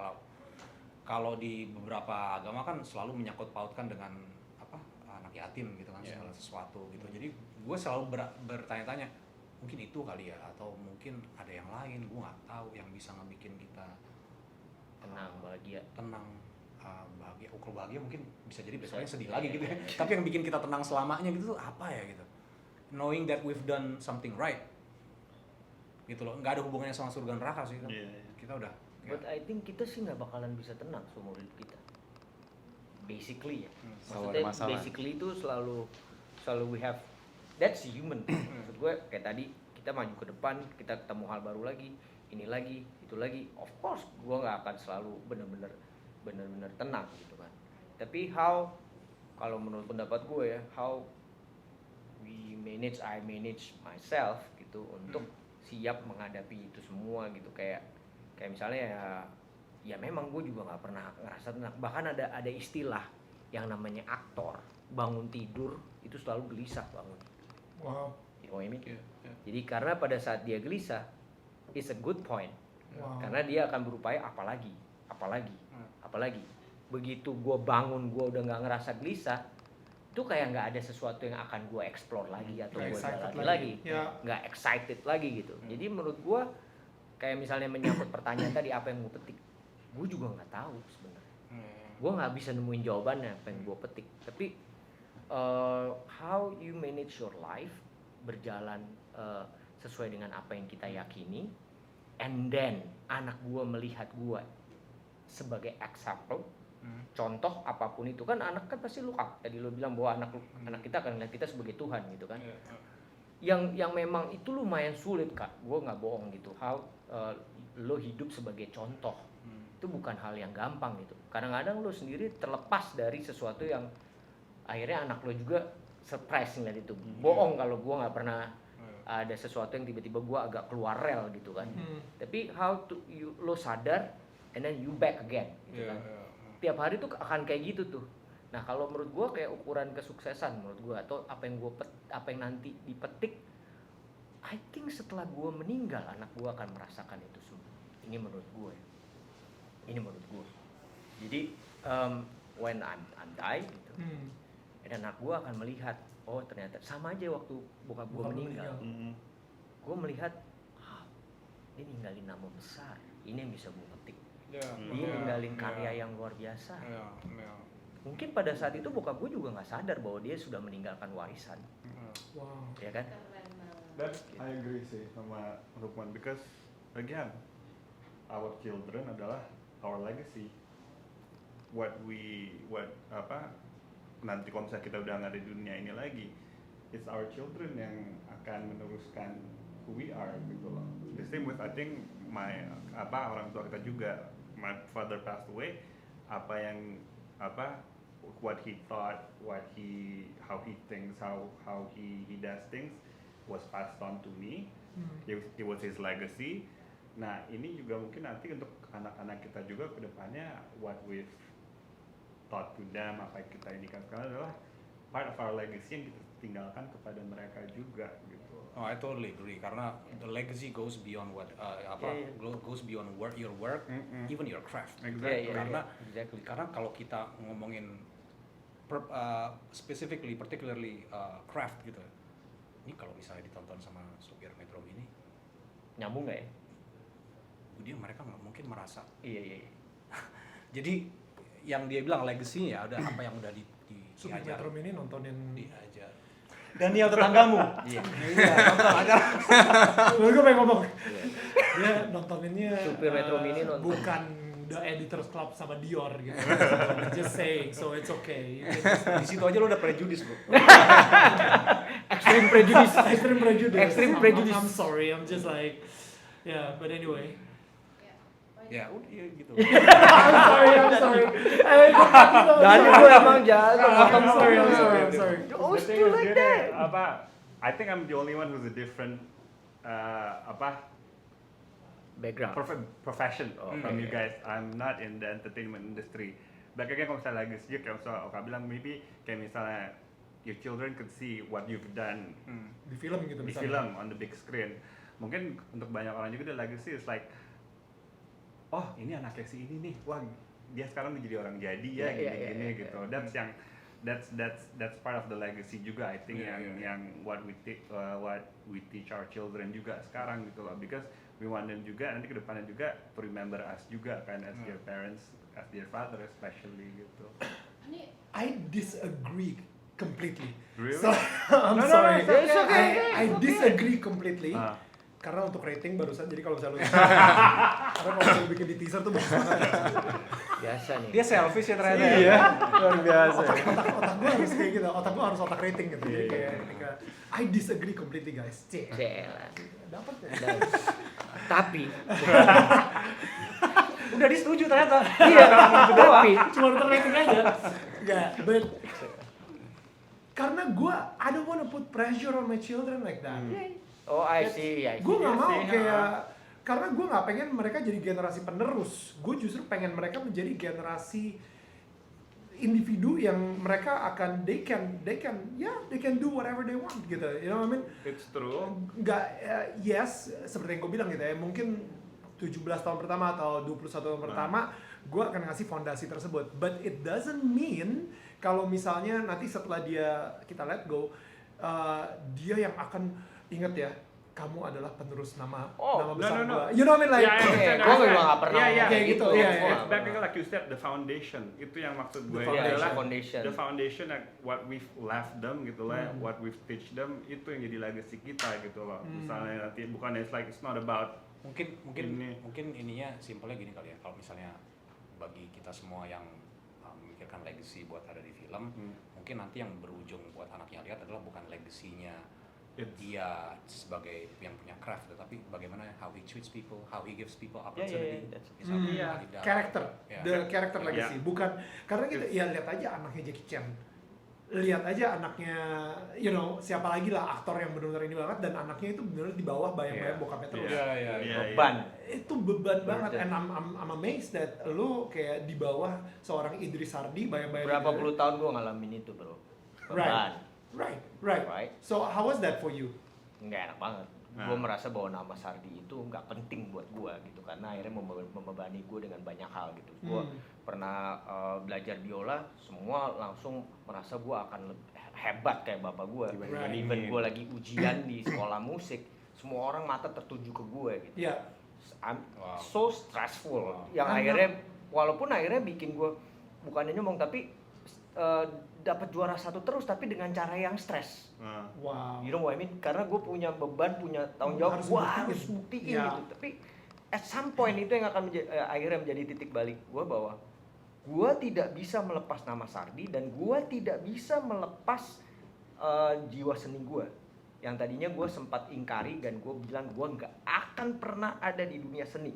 S5: kalau di beberapa agama kan selalu menyangkut pautkan dengan apa, anak yatim gitu kan, segala sesuatu gitu. Jadi gue selalu bertanya-tanya, mungkin itu kali ya, atau mungkin ada yang lain, gue nggak tahu yang bisa ngebikin kita
S3: tenang, bahagia.
S5: Bahagia. Kalau bahagia mungkin bisa jadi besoknya sedih lagi gitu ya. Tapi yang bikin kita tenang selamanya gitu tuh apa ya gitu? Knowing that we've done something right gitu loh. Nggak ada hubungannya sama surga neraka sih kan. Kita udah
S3: But I think kita sih nggak bakalan bisa tenang seumur hidup kita. Basically ya.
S4: Selalu ada
S3: Maksudnya
S4: masalah.
S3: basically itu selalu we have, that's human. Maksud gue kayak tadi kita maju ke depan, kita ketemu hal baru lagi, ini lagi, itu lagi. Of course gue nggak akan selalu bener-bener tenang gitu kan. Tapi kalau menurut pendapat gue ya, how I manage myself gitu untuk siap menghadapi itu semua gitu. Kayak misalnya ya memang gue juga nggak pernah ngerasa tenang. Bahkan ada istilah yang namanya aktor bangun tidur itu selalu gelisah bangun.
S1: Wow.
S3: You know what I mean? Jadi karena pada saat dia gelisah, it's a good point.
S1: Wow.
S3: Karena dia akan berupaya apalagi. Begitu gue bangun, gue udah nggak ngerasa gelisah, itu kayak nggak ada sesuatu yang akan gue explore lagi atau
S1: Nggak
S3: gue
S1: excited
S3: jalani lagi,
S1: Ya.
S3: nggak excited lagi gitu. Jadi menurut gue kayak misalnya menyangkut pertanyaan tadi apa yang gue petik, gue juga nggak tahu sebenarnya. Gue nggak bisa nemuin jawabannya apa yang gue petik. Tapi how you manage your life berjalan sesuai dengan apa yang kita yakini, and then anak gue melihat gue sebagai example, contoh apapun itu kan, anak kan pasti look up. Tadi lo bilang bahwa anak kita akan lihat kita sebagai Tuhan gitu kan. Yang memang itu lumayan sulit, Kak. Gue nggak bohong gitu. Lo hidup sebagai contoh itu bukan hal yang gampang gitu. Kadang-kadang lo sendiri terlepas dari sesuatu yang akhirnya anak lo juga surprise ngeliat itu. Bohong kalau gue nggak pernah ada sesuatu yang tiba-tiba gue agak keluar rel gitu kan. Tapi lo sadar and then you back again gitu kan. Tiap hari tuh akan kayak gitu tuh. Nah kalau menurut gue kayak ukuran kesuksesan menurut gue, atau apa yang nanti dipetik, I think setelah gue meninggal anak gue akan merasakan itu semua. Ini menurut gue. Jadi when I'm die gitu, dan anak gue akan melihat, oh ternyata sama aja waktu bokap gue meninggal. Gue melihat, dia ninggalin nama besar. Ini yang bisa gue petik. Dia ninggalin karya yang luar biasa. Mungkin pada saat itu bokap gue juga nggak sadar bahwa dia sudah meninggalkan warisan.
S1: Wow.
S3: Ya kan?
S2: Keren banget.
S6: That I agree sih sama Lukman, because again our children adalah our legacy. what nanti kalau misalnya kita udah nggak ada di dunia ini lagi, it's our children yang akan meneruskan who we are gitu loh. The same with I think orang tua kita juga. My father passed away. What he thought, how he thinks, how he does things was passed on to me. It was his legacy. Nah, ini juga mungkin nanti untuk anak-anak kita juga ke depannya, what we've taught to them, apa yang kita indikan sekarang adalah part of our legacy yang kita tinggalkan kepada mereka juga gitu.
S5: Oh, I totally agree karena the legacy goes beyond goes beyond your work, even your craft.
S6: Exactly.
S5: Karena kalau kita ngomongin particularly craft gitu, ini kalau misalnya ditonton sama supir Metro Mini,
S3: Nyambung nggak ya?
S5: dia mereka nggak mungkin merasa.
S3: Iya.
S5: Jadi yang dia bilang legacy ya udah apa yang udah
S1: Supir
S5: diajar.
S1: Metro Mini nontonin
S5: Diajar. Daniel tetanggamu.
S3: Iya.
S5: Nonton aja.
S1: gue pengen ngomong dia nontoninnya
S3: Supir Metro Mini nonton.
S1: bukan The Editors Club sama Dior gitu. Just saying, so it's okay.
S5: Di situ aja lo udah prejudice, bro.
S3: Extreme prejudice.
S1: Extreme prejudice.
S3: Extreme prejudice.
S1: I'm sorry, I'm just like, yeah, but anyway.
S5: Ya udah ya gitu.
S1: I'm sorry.
S3: Dari gue emang jago.
S1: I'm sorry.
S3: You always
S6: The thing
S3: do
S6: is
S3: like
S6: gini,
S3: that.
S6: I think I'm the only one who's a different
S3: Background.
S6: profession from you
S3: Okay.
S6: guys. I'm not in the entertainment industry. But again, kalau misalnya lagi sih, kayak misalnya Oka bilang, maybe kayak misalnya your children could see what you've done
S1: Di film gitu
S6: di
S1: misalnya.
S6: film on the big screen. Mungkin untuk banyak orang juga the legacy is like, oh ini anaknya si ini nih, wah dia sekarang jadi orang jadi ya, gini-gini gitu. That's part of the legacy juga, I think yang what we teach our children juga sekarang gitu loh, because we want them juga nanti kedepannya juga to remember us juga kan as their parents, as their father especially gitu.
S2: Ini
S1: I disagree completely.
S6: Really?
S1: So, I'm sorry.
S3: it's okay.
S1: I disagree completely.
S6: Ah.
S1: Karena untuk rating barusan, jadi kalau misalnya karena kalau misalnya bikin di teaser tuh bagus banget.
S3: Biasa nih.
S5: Dia selfish ya ternyata.
S4: Iya, luar biasa.
S1: Otak gue harus kayak gitu, otak gue harus otak rating gitu. Jadi
S6: Iya,
S1: kayak ketika I disagree completely guys.
S3: Jelas.
S1: Dapat ya?
S3: Tapi,
S5: Udah disetujui ternyata.
S3: iya, tapi
S1: Cuma untuk rating aja. Enggak, but karena gue I don't wanna put pressure on my children like that.
S3: oh I see.
S1: Gue nggak mau
S6: sih,
S1: kayak karena gue nggak pengen mereka jadi generasi penerus. Gue justru pengen mereka menjadi generasi individu yang mereka akan they can do whatever they want gitu. You know what I mean?
S6: It's true.
S1: Nggak yes seperti yang gue bilang gitu ya. Mungkin 17 tahun pertama atau 21 tahun pertama gue akan ngasih fondasi tersebut. But it doesn't mean kalau misalnya nanti setelah kita let go dia yang akan ingat ya, kamu adalah penerus nama besar
S6: no.
S1: gua. You know what I mean, like
S3: Gue juga nggak pernah
S6: Iya,
S1: kayak gitu. Iya.
S6: It's back like you said, the foundation. Itu yang maksud gue adalah
S3: foundation.
S6: the foundation like what we've left them gitu lah, what we've teach them, itu yang jadi legacy kita gitu loh. Misalnya nanti bukan it's not about
S5: Mungkin ininya simpelnya gini kali ya. Kalau misalnya bagi kita semua yang memikirkan legacy buat ada di film, mungkin nanti yang berujung buat anaknya lihat adalah bukan legasinya dia sebagai yang punya craft, tetapi bagaimana how he treats people, how he gives people opportunity.
S1: karakter,
S5: Yeah.
S1: the character
S6: Yeah.
S1: legacy, bukan karena kita ya lihat aja anaknya Jackie Chan, lihat aja anaknya, you know siapa lagi lah aktor yang benar-benar ini banget dan anaknya itu benar-benar di bawah bayang-bayang bokapnya terus.
S3: beban.
S1: Itu beban banget, and I'm amazed that lu kayak di bawah seorang Idris Sardi bayang-bayang.
S3: Berapa puluh tahun gue ngalamin itu bro. Beban.
S1: Right. So how was that for you?
S3: Nggak enak banget. Gue merasa bahwa nama Sardi itu nggak penting buat gue gitu, karena akhirnya membebani gue dengan banyak hal gitu. Gue pernah belajar biola, semua langsung merasa gue akan hebat kayak bapak gue.
S1: Right.
S3: Even gue lagi ujian di sekolah musik, semua orang mata tertuju ke gue gitu.
S1: Ya,
S3: I'm so stressful. Yang akhirnya walaupun akhirnya bikin gue bukannya nyombong tapi dapat juara satu terus tapi dengan cara yang stres.
S1: wow.
S3: You know what I mean? Karena gue punya beban, punya tanggung jawab,
S1: Harus
S3: gue
S1: buktiin.
S3: harus buktiin
S1: Ya.
S3: gitu. Tapi at some point itu yang akan akhirnya menjadi titik balik gue bahwa gue tidak bisa melepas nama Sardi dan gue tidak bisa melepas jiwa seni gue. Yang tadinya gue sempat ingkari dan gue bilang gue nggak akan pernah ada di dunia seni.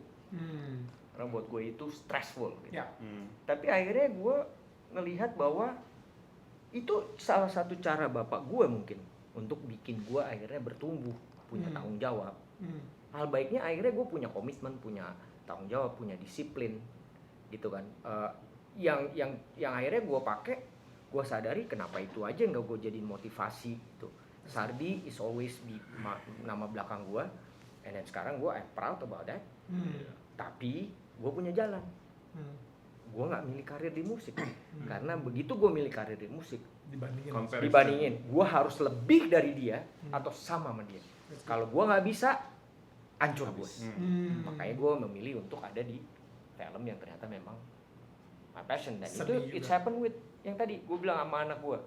S3: Karena buat gue itu stressful. Gitu.
S1: Ya.
S3: Tapi akhirnya gue ngelihat bahwa itu salah satu cara bapak gue mungkin untuk bikin gue akhirnya bertumbuh, punya tanggung jawab. Hal baiknya akhirnya gue punya komitmen, punya tanggung jawab, punya disiplin, gitu kan. Yang akhirnya gue pakai, gue sadari kenapa itu aja nggak gue jadiin motivasi gitu. Sardi is always di nama belakang gue, and then sekarang gue I'm proud about that. Tapi gue punya jalan. Gue nggak milih karir di musik, karena begitu gue milih karir di musik, dibandingin gue harus lebih dari dia atau sama dia. Kalau gue nggak bisa, hancur gue. Makanya gue memilih untuk ada di film yang ternyata memang my passion, dan
S1: Sedih
S3: itu it's
S1: juga.
S3: happen with yang tadi gue bilang sama anak gue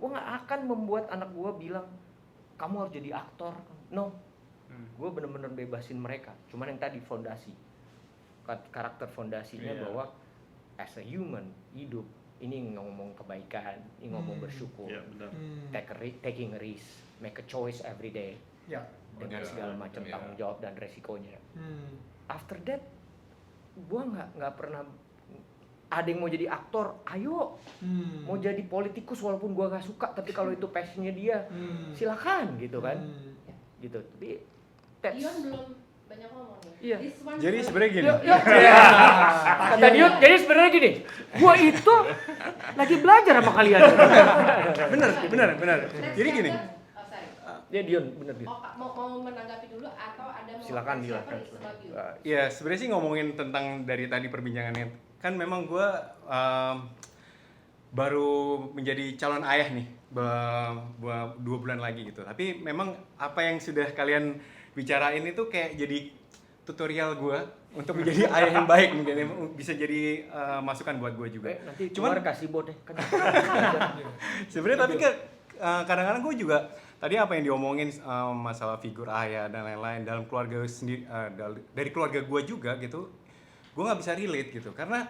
S3: nggak akan membuat anak gue bilang kamu harus jadi aktor, no. Gue bener-bener bebasin mereka, cuman yang tadi fondasi, karakter fondasinya bahwa as a human hidup ini ngomong kebaikan, ini ngomong bersyukur,
S6: Benar.
S3: taking a risk, make a choice every day
S1: Ya.
S3: dengan segala macam
S5: Iya.
S3: tanggung jawab dan resikonya. After that, gue nggak pernah ada yang mau jadi aktor, ayo. Mau jadi politikus walaupun gue nggak suka, tapi kalau itu passionnya dia, silakan gitu kan, gitu. Tapi
S2: Dion belum banyak ngomong nih.
S3: Iya.
S2: This one
S4: Jadi
S2: first.
S4: sebenarnya gini.
S3: kata dia, jadi sebenarnya gini, gue itu lagi belajar sama kalian.
S4: bener.
S2: Let's
S4: Jadi
S2: get
S4: gini.
S2: the- oh, sorry.
S3: Ya Dion, bener Dion.
S2: Oh, Kak, mau menanggapi dulu atau ada mau
S3: Silakan
S2: siapa
S3: silakan.
S2: is about you?
S4: Ya sebenarnya sih ngomongin tentang dari tadi perbincangannya, kan memang gue baru menjadi calon ayah nih 2 bulan lagi gitu. Tapi memang apa yang sudah kalian bicarain itu kayak jadi tutorial gue untuk menjadi ayah yang baik, mungkin bisa jadi masukan buat gue juga.
S3: Nanti
S4: Cuman
S3: keluar kasih bot deh. Kan.
S4: sebenarnya tapi kadang-kadang gue juga tadi apa yang diomongin masalah figur ayah dan lain-lain dalam keluarga sendiri, dari keluarga gue juga gitu, gue nggak bisa relate gitu karena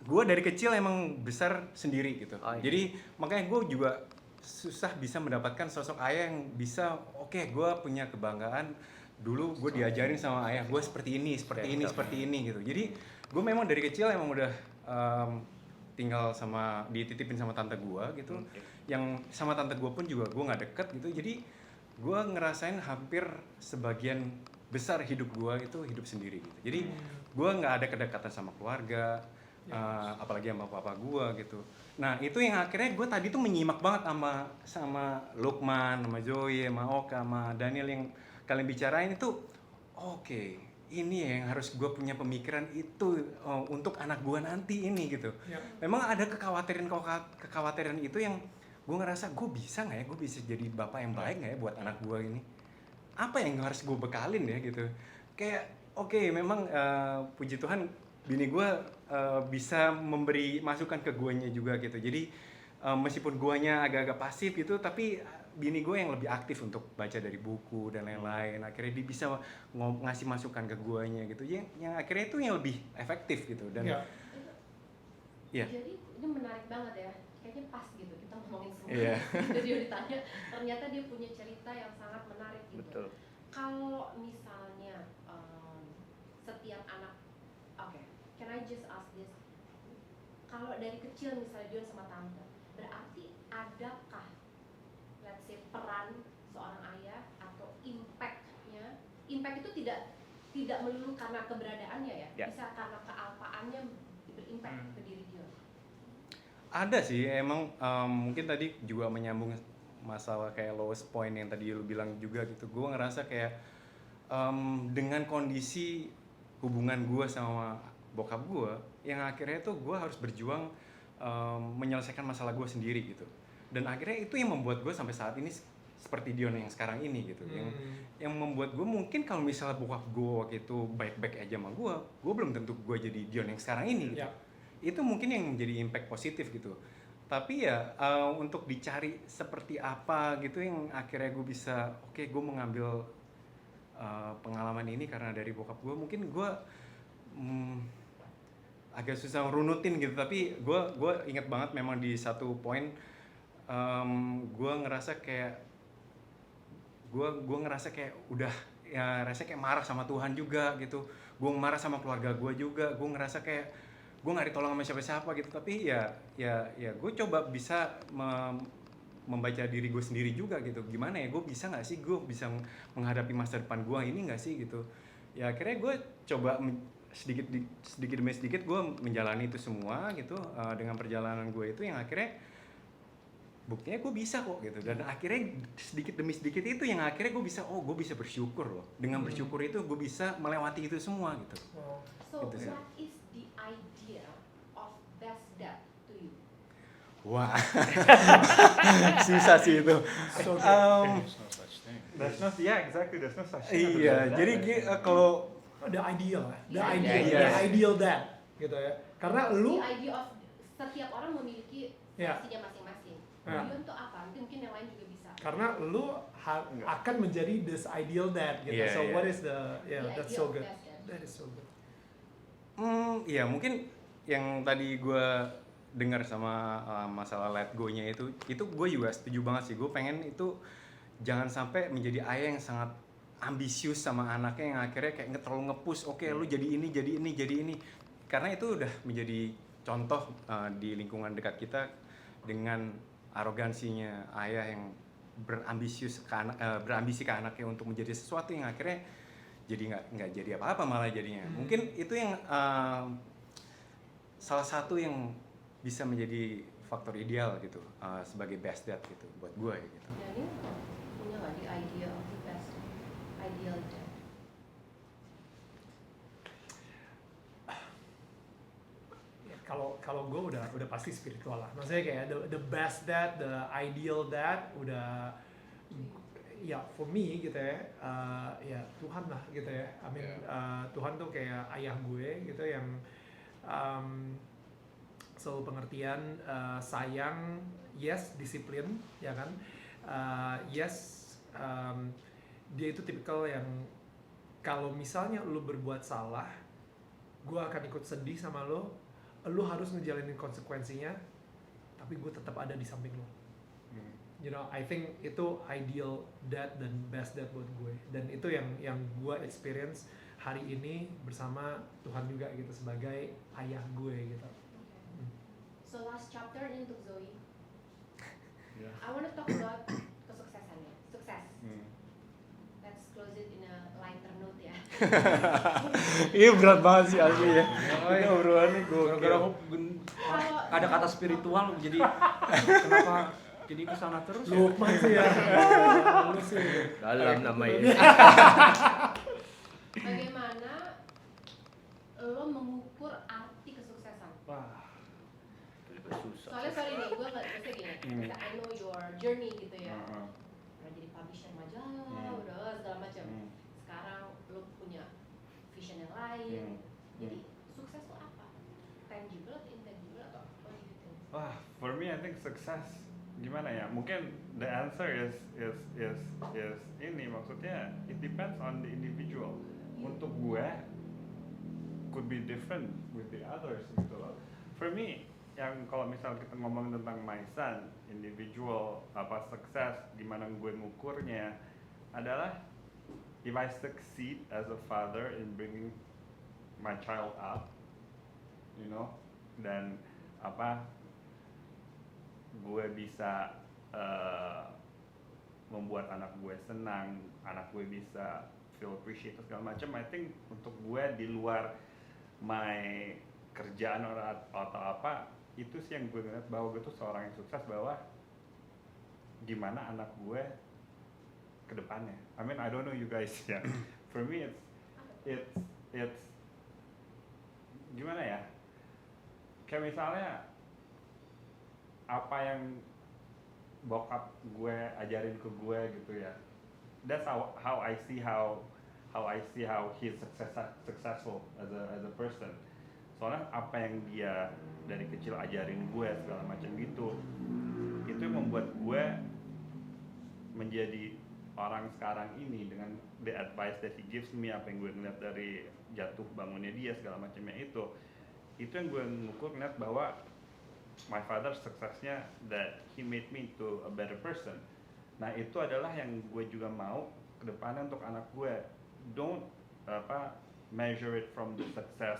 S4: gue dari kecil emang besar sendiri gitu.
S3: Oh, iya.
S4: Jadi makanya gue juga susah bisa mendapatkan sosok ayah yang bisa, oke, gue punya kebanggaan dulu gue diajarin sama ayah gue seperti ini gitu. Jadi gue memang dari kecil emang udah tinggal dititipin sama tante gue gitu. Yang sama tante gue pun juga gue nggak deket gitu. Jadi gue ngerasain hampir sebagian besar hidup gue itu hidup sendiri gitu. Jadi gue nggak ada kedekatan sama keluarga, apalagi sama papa gue gitu. Nah itu yang akhirnya gue tadi tuh menyimak banget sama Lukman, sama Joy, sama Oka, sama Daniel yang kalian bicarain itu. Oke, ini yang harus gue punya pemikiran itu untuk anak gue nanti ini gitu. Memang ada kekhawatiran itu yang gue ngerasa gue bisa nggak ya, gue bisa jadi bapak yang baik nggak ya buat anak gue ini. Apa yang harus gue bekalin ya gitu. Kayak oke, memang puji Tuhan bini gue bisa memberi masukan ke guanya juga gitu. Jadi meskipun guanya agak-agak pasif gitu, tapi bini gue yang lebih aktif untuk baca dari buku dan lain-lain. Akhirnya dia bisa ngasih masukan ke guanya gitu. Yang akhirnya itu yang lebih efektif gitu. Dan
S2: Jadi ini menarik banget ya. Kayaknya pas gitu kita ngomongin semua.
S4: Iya.
S2: Jadi dia ditanya, ternyata dia punya cerita yang sangat menarik gitu.
S3: Betul.
S2: Kalau misalnya setiap anak, oke, can I just ask this? Kalau dari kecil misalnya Dion sama tante, berarti adakah, let's say, peran seorang ayah atau impact-nya? Impact itu tidak melulu karena keberadaannya ya, bisa karena kealpaannya berimpact ke diri Dion.
S4: Ada sih, emang mungkin tadi juga menyambung masalah kayak lowest point yang tadi lu bilang juga gitu. Gue ngerasa kayak dengan kondisi hubungan gue sama bokap gue, yang akhirnya tuh gue harus berjuang menyelesaikan masalah gue sendiri gitu. Dan akhirnya itu yang membuat gue sampai saat ini seperti Dion yang sekarang ini gitu. Yang membuat gue mungkin kalau misalnya bokap gue waktu itu baik-baik aja sama gue belum tentu gue jadi Dion yang sekarang ini gitu. Itu mungkin yang menjadi impact positif gitu. Tapi ya untuk dicari seperti apa gitu yang akhirnya gue bisa, oke, gue mengambil pengalaman ini karena dari bokap gue. Mungkin gue agak susah runutin gitu. Tapi gue ingat banget memang di satu poin gue ngerasa kayak udah ya rasanya kayak marah sama Tuhan juga gitu. Gue marah sama keluarga gue juga. Gue ngerasa kayak gue nggak ditolong sama siapa-siapa gitu. Tapi ya gue coba bisa membaca diri gue sendiri juga gitu. Gimana ya, gue bisa nggak sih, gue bisa menghadapi masa depan gue ini nggak sih gitu. Ya akhirnya gue coba sedikit demi sedikit gue menjalani itu semua gitu, dengan perjalanan gue itu yang akhirnya buktinya gue bisa kok gitu. Dan akhirnya sedikit demi sedikit itu yang akhirnya gue bisa bersyukur loh. Dengan bersyukur itu gue bisa melewati itu semua gitu.
S2: So
S4: Gitu sih.
S2: what is the idea of best dad to you?
S4: Wah, susah sih itu.
S1: So good.
S5: There's no such thing.
S6: There's no, yeah, exactly. There's no such thing.
S4: Iya, jadi kalau
S1: The ideal,
S2: The
S1: ideal dad, gitu ya. Karena lu,
S2: The idea of setiap orang memiliki
S1: Ya.
S2: versinya masing-masing.
S1: Ya.
S2: Tujuan tuh apa? Mungkin yang lain juga bisa.
S1: karena lu akan menjadi this ideal dad, gitu.
S4: Iya,
S1: So
S4: iya.
S1: what is the, yeah,
S2: The
S1: that's
S2: idea
S1: so
S2: of
S1: good.
S2: best dad.
S1: That is so good.
S4: ya mungkin yang tadi gue dengar sama masalah let go-nya itu gue juga setuju banget sih. Gue pengen itu jangan sampai menjadi ayah yang sangat ambisius sama anaknya yang akhirnya kayak terlalu nge-push, oke, lu jadi ini. Karena itu udah menjadi contoh di lingkungan dekat kita dengan arogansinya ayah yang berambisi ke anaknya untuk menjadi sesuatu yang akhirnya jadi nggak jadi apa-apa malah jadinya. Mungkin itu yang salah satu yang bisa menjadi faktor ideal gitu, sebagai best dad gitu buat gue gitu.
S2: Daniel punya nggak the idea of the best ideal dad?
S1: Kalau gue udah pasti spiritual lah. Maksudnya kayak the best dad, the ideal dad udah ya for me gitu ya, ya Tuhan lah gitu ya. I mean, Tuhan tuh kayak ayah gue gitu yang selalu pengertian, sayang, yes, disiplin, ya kan, yes, dia itu tipikal yang kalau misalnya lu berbuat salah, gue akan ikut sedih sama lu harus ngejalanin konsekuensinya, tapi gue tetap ada di samping lu. You know, I think itu ideal dad dan best dad buat gue, dan itu yang gue experience hari ini bersama Tuhan juga gitu sebagai ayah gue gitu.
S2: So last chapter ini untuk Zoe.
S6: Yeah.
S2: I want to talk about kesuksesannya. Sukses.
S6: Hmm.
S2: Let's close it in a lighter note ya.
S4: Iya berat banget sih asli ya. Ini obrolannya
S5: Gara-gara
S2: Kalau
S5: ada kata spiritual jadi kenapa jadi kesana terus ya?
S1: Lukman sih ya. Lu sih.
S3: Dalam namanya.
S2: bagaimana lo mengukur arti kesuksesan?
S6: Wah.
S3: Susah.
S2: Soalnya sorry nih, gue nggak bisa gini. Maksudnya I know your journey gitu ya. Udah jadi publisher majalah, udah segala macam. Sekarang lo punya vision yang lain. Jadi sukses tuh apa? Tangible atau intangible atau what do you think?
S6: Wah, for me I think success gimana ya? Mungkin the answer is ini, maksudnya it depends on the individual. Untuk gue could be different with the others gitu loh. For me, yang kalau misal kita ngomong tentang my son, individual apa sukses, gimana gue ngukurnya adalah if I succeed as a father in bringing my child up, you know, dan apa gue bisa membuat anak gue senang, anak gue bisa feel appreciated segala macam. I think untuk gue di luar my kerjaan atau apa, itu sih yang gue ngeliat bahwa gue tuh seorang yang sukses, bahwa gimana anak gue ke depannya. I mean I don't know you guys ya. For me it's gimana ya? Kayak misalnya apa yang bokap gue ajarin ke gue gitu ya. That's how I see how he's successful as a person. Soalnya apa yang dia dari kecil ajarin gue segala macam gitu, itu yang membuat gue menjadi orang sekarang ini dengan the advice that he gives me, apa yang gue ngeliat dari jatuh bangunnya dia segala macamnya itu yang gue ngukur ngeliat bahwa my father suksesnya that he made me to a better person. Nah itu adalah yang gue juga mau kedepannya untuk anak gue. Don't measure it from the success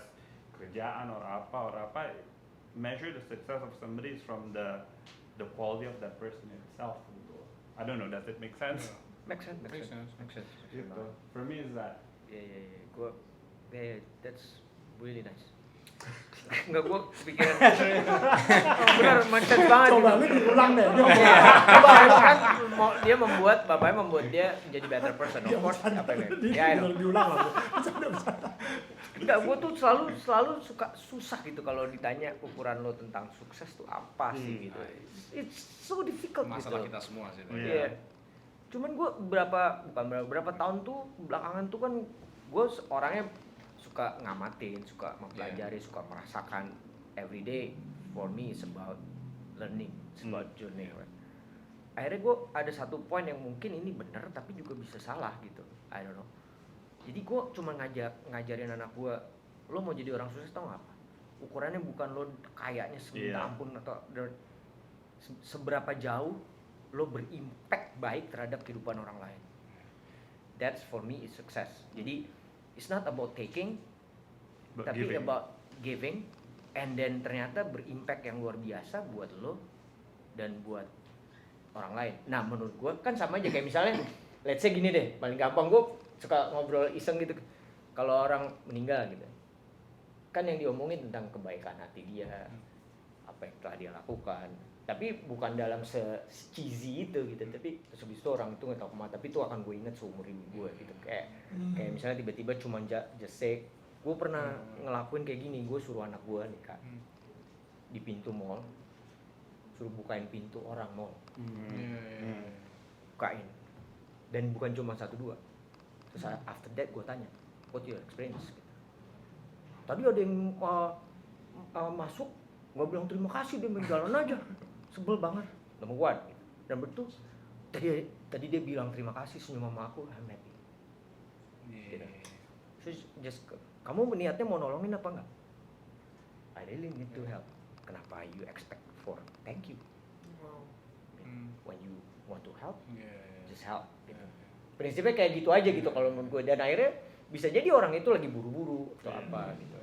S6: kerjaan or apa. Measure the success of somebody is from the quality of that person itself. I don't know, does it make sense?
S3: Make sense.
S6: Gitu. For me is that.
S3: Gue, that's really nice. Enggak, gue pikiran. Benar, mindset banget.
S1: Coba lu diulang deh.
S3: Coba kan dia bapaknya membuat dia menjadi better person. Of course, apa ya? Ya, I know.
S1: Diulang lah. Bercanda.
S3: Enggak, gue tuh selalu susah gitu kalau ditanya ukuran lo tentang sukses tuh apa sih gitu. It's so difficult
S5: Masalah
S3: gitu.
S5: kita semua sih.
S3: Iya. Cuman gue berapa tahun tuh belakangan tuh kan gue orangnya suka ngamatin, suka mempelajari, suka merasakan. Every day for me is about learning, it's about journey. Right? Akhirnya gue ada satu poin yang mungkin ini benar tapi juga bisa salah gitu. I don't know. Jadi gue cuma ngajarin anak gue, lo mau jadi orang sukses tau gak apa? Ukurannya bukan lo kayaknya seminta ampun atau seberapa jauh lo berimpact baik terhadap kehidupan orang lain. That's for me is success. Jadi it's not about taking, tapi
S6: giving.
S3: about giving, and then ternyata berimpact yang luar biasa buat lo dan buat orang lain. Nah menurut gue kan sama aja kayak misalnya, let's say gini deh, paling gampang gue suka ngobrol iseng gitu. Kalau orang meninggal gitu, kan yang diomongin tentang kebaikan hati dia, apa yang telah dia lakukan. Tapi bukan dalam se-cheesy itu gitu, tapi habis itu orang itu nggak tahu kemana, tapi itu akan gue ingat seumur hidup gue gitu. Kayak misalnya tiba-tiba cuma just say, gue pernah ngelakuin kayak gini, gue suruh anak gue nikah di pintu mall, suruh bukain pintu orang mall, bukain, dan bukan cuma 1-2. Terus after that gue tanya, what your experience? Gitu. Tadi ada yang masuk, gue bilang terima kasih, dia main jalan aja. Sebel banget, number one. Number two, tadi dia bilang terima kasih, senyum sama aku, I'm happy. Gitu. So just, kamu niatnya mau nolongin apa enggak? I really need to help. Kenapa you expect for thank you? When you want to help, just help. Gitu. Prinsipnya kayak gitu aja gitu kalau menurut gue. Dan akhirnya bisa jadi orang itu lagi buru-buru atau apa gitu.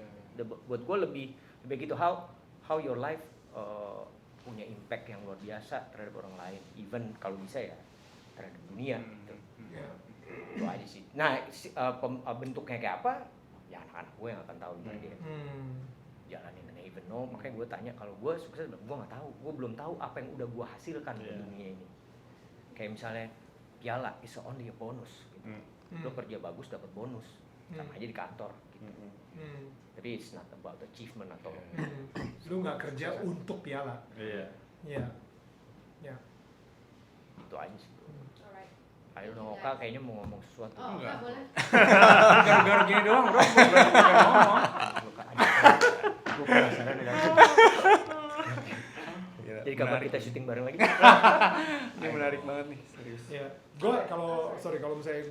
S3: Buat gue lebih gitu, how your life punya impact yang luar biasa terhadap orang lain, even kalau bisa ya terhadap dunia gitu. Itu aja sih. Nah bentuknya kayak apa ya anak-anak gue yang akan tahu gimana dia jalanin, and even know. Makanya gue tanya, kalau gue sukses gue nggak tahu, gue belum tahu apa yang udah gue hasilkan di dunia ini. Kayak misalnya piala is only a bonus gitu. Lo kerja bagus dapat bonus, sama aja di kantor gitu. Tapi it's not about achievement atau
S1: Lu nggak kerja untuk piala.
S6: Iya.
S1: Ya.
S3: itu aja sih.
S2: Alright.
S3: I don't know, Oka kayaknya mau ngomong sesuatu.
S2: Oh, enggak boleh.
S5: Gara-gara gini doang, bro. Gue ngomong.
S3: Gue penasaran dengan jadi kapan kita syuting bareng lagi?
S4: Ini menarik banget nih, serius.
S1: Ya, gue kalau misalnya,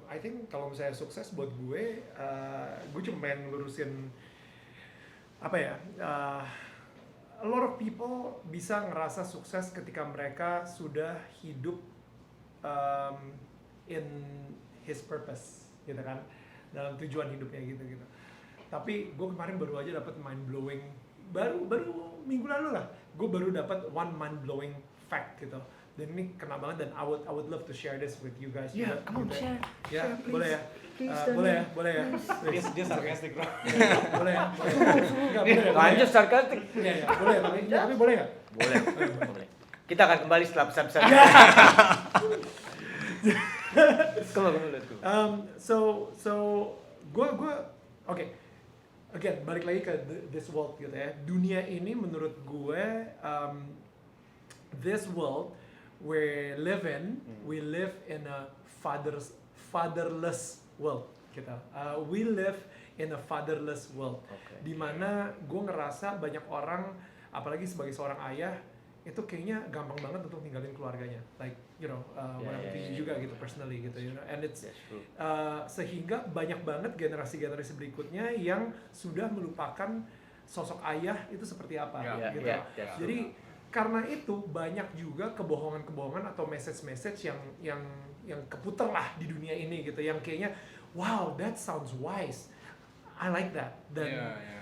S1: I think kalau misalnya sukses buat gue cuma pengen lurusin apa ya, a lot of people bisa ngerasa sukses ketika mereka sudah hidup in his purpose, gitu kan, dalam tujuan hidupnya gitu. Tapi gue kemarin baru aja dapat mind blowing, baru minggu lalu lah, gue baru dapat one mind blowing fact gitu. Dan ini kena banget, dan I would love to share this with you guys.
S3: Yeah, come on,
S1: gitu.
S3: share.
S1: Ya,
S3: Share, please.
S1: boleh ya.
S3: Please,
S1: Boleh ya.
S5: Dia sarkastik, bro.
S1: Boleh ya. Enggak, boleh ya.
S3: Lanjut sarkastik.
S1: Iya, boleh ya, tapi boleh nggak?
S3: Boleh. Kita akan kembali setelah pesan-pesan. Come on, let's go.
S1: So gue oke. Again, balik lagi ke this world gitu ya. Dunia ini menurut gue, this world we live in a fatherless world gitu. We live in a fatherless world.
S3: Okay.
S1: Dimana gue ngerasa banyak orang, apalagi sebagai seorang ayah, itu kayaknya gampang banget untuk ninggalin keluarganya, like you know, what happened to you juga gitu personally gitu, you know, and it's sehingga banyak banget generasi berikutnya yang sudah melupakan sosok ayah itu seperti apa
S5: Ya,
S1: gitu.
S3: ya.
S1: Jadi karena itu banyak juga kebohongan-kebohongan atau message-message yang keputar lah di dunia ini gitu, yang kayaknya wow, that sounds wise, I like that. Dan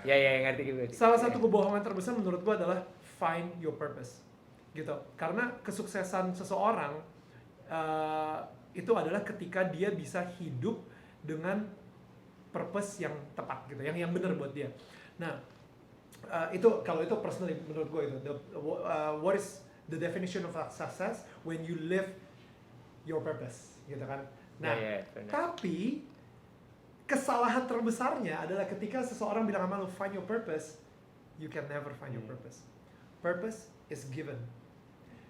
S3: Ngerti gitu.
S1: salah satu kebohongan terbesar menurut gua adalah find your purpose gitu, karena kesuksesan seseorang itu adalah ketika dia bisa hidup dengan purpose yang tepat gitu, yang benar buat dia. Nah, itu kalau itu personally menurut gue itu what is the definition of success when you live your purpose gitu kan. Nah, tapi kesalahan terbesarnya adalah ketika seseorang bilang sama lu find your purpose, you can never find your purpose. Purpose is given.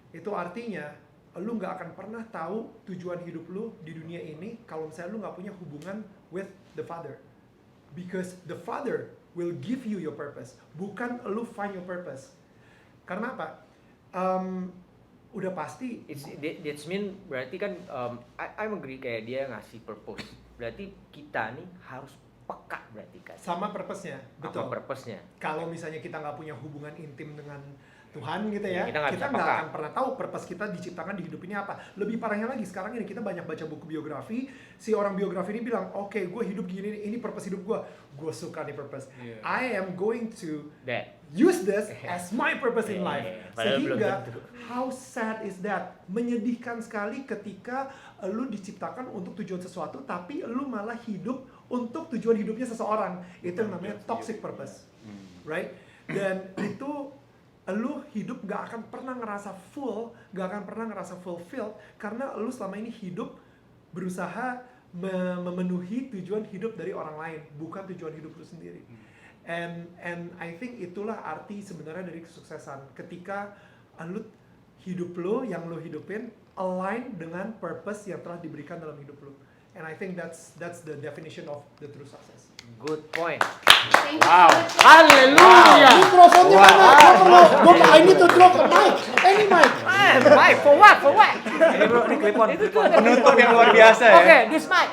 S1: Itu artinya lu nggak akan pernah tahu tujuan hidup lu di dunia ini kalau misalnya lu nggak punya hubungan with the Father, because the Father will give you your purpose, bukan lu find your purpose. Karena apa? Udah pasti.
S3: That's mean berarti kan I'm agree kayak dia ngasih purpose. Berarti kita nih harus peka berarti kan.
S1: Sama purpose-nya, betul.
S3: Apa purpose-nya?
S1: Kalau misalnya kita nggak punya hubungan intim dengan Tuhan gitu ya,
S3: kita
S1: kita
S3: nggak
S1: nggak akan pernah tahu purpose kita diciptakan di hidup ini apa. Lebih parahnya lagi sekarang ini kita banyak baca buku biografi, si orang biografi ini bilang, oke, gue hidup gini, ini purpose hidup gue suka nih purpose. I am going to use this as my purpose in life. Sehingga how sad is that? Menyedihkan sekali ketika lu diciptakan untuk tujuan sesuatu, tapi lu malah hidup untuk tujuan hidupnya seseorang. Itu yang namanya toxic purpose, right? Dan itu lu hidup gak akan pernah ngerasa full, gak akan pernah ngerasa fulfilled, karena lu selama ini hidup berusaha memenuhi tujuan hidup dari orang lain, bukan tujuan hidup lu sendiri. And I think itulah arti sebenarnya dari kesuksesan. Ketika lu hidup lu yang lu hidupin align dengan purpose yang telah diberikan dalam hidup lu. And I think that's the definition of the true success.
S3: Good point.
S2: Thank you
S3: Wow.
S2: so much.
S3: Hallelujah.
S1: Mikrofonnya mana? I need to drop a mic. Any mic.
S3: Mic for what? For what?
S5: Ini bro, ini clip on.
S3: Itu tuh
S4: Penutup yang luar biasa ya.
S3: Okay, this mic.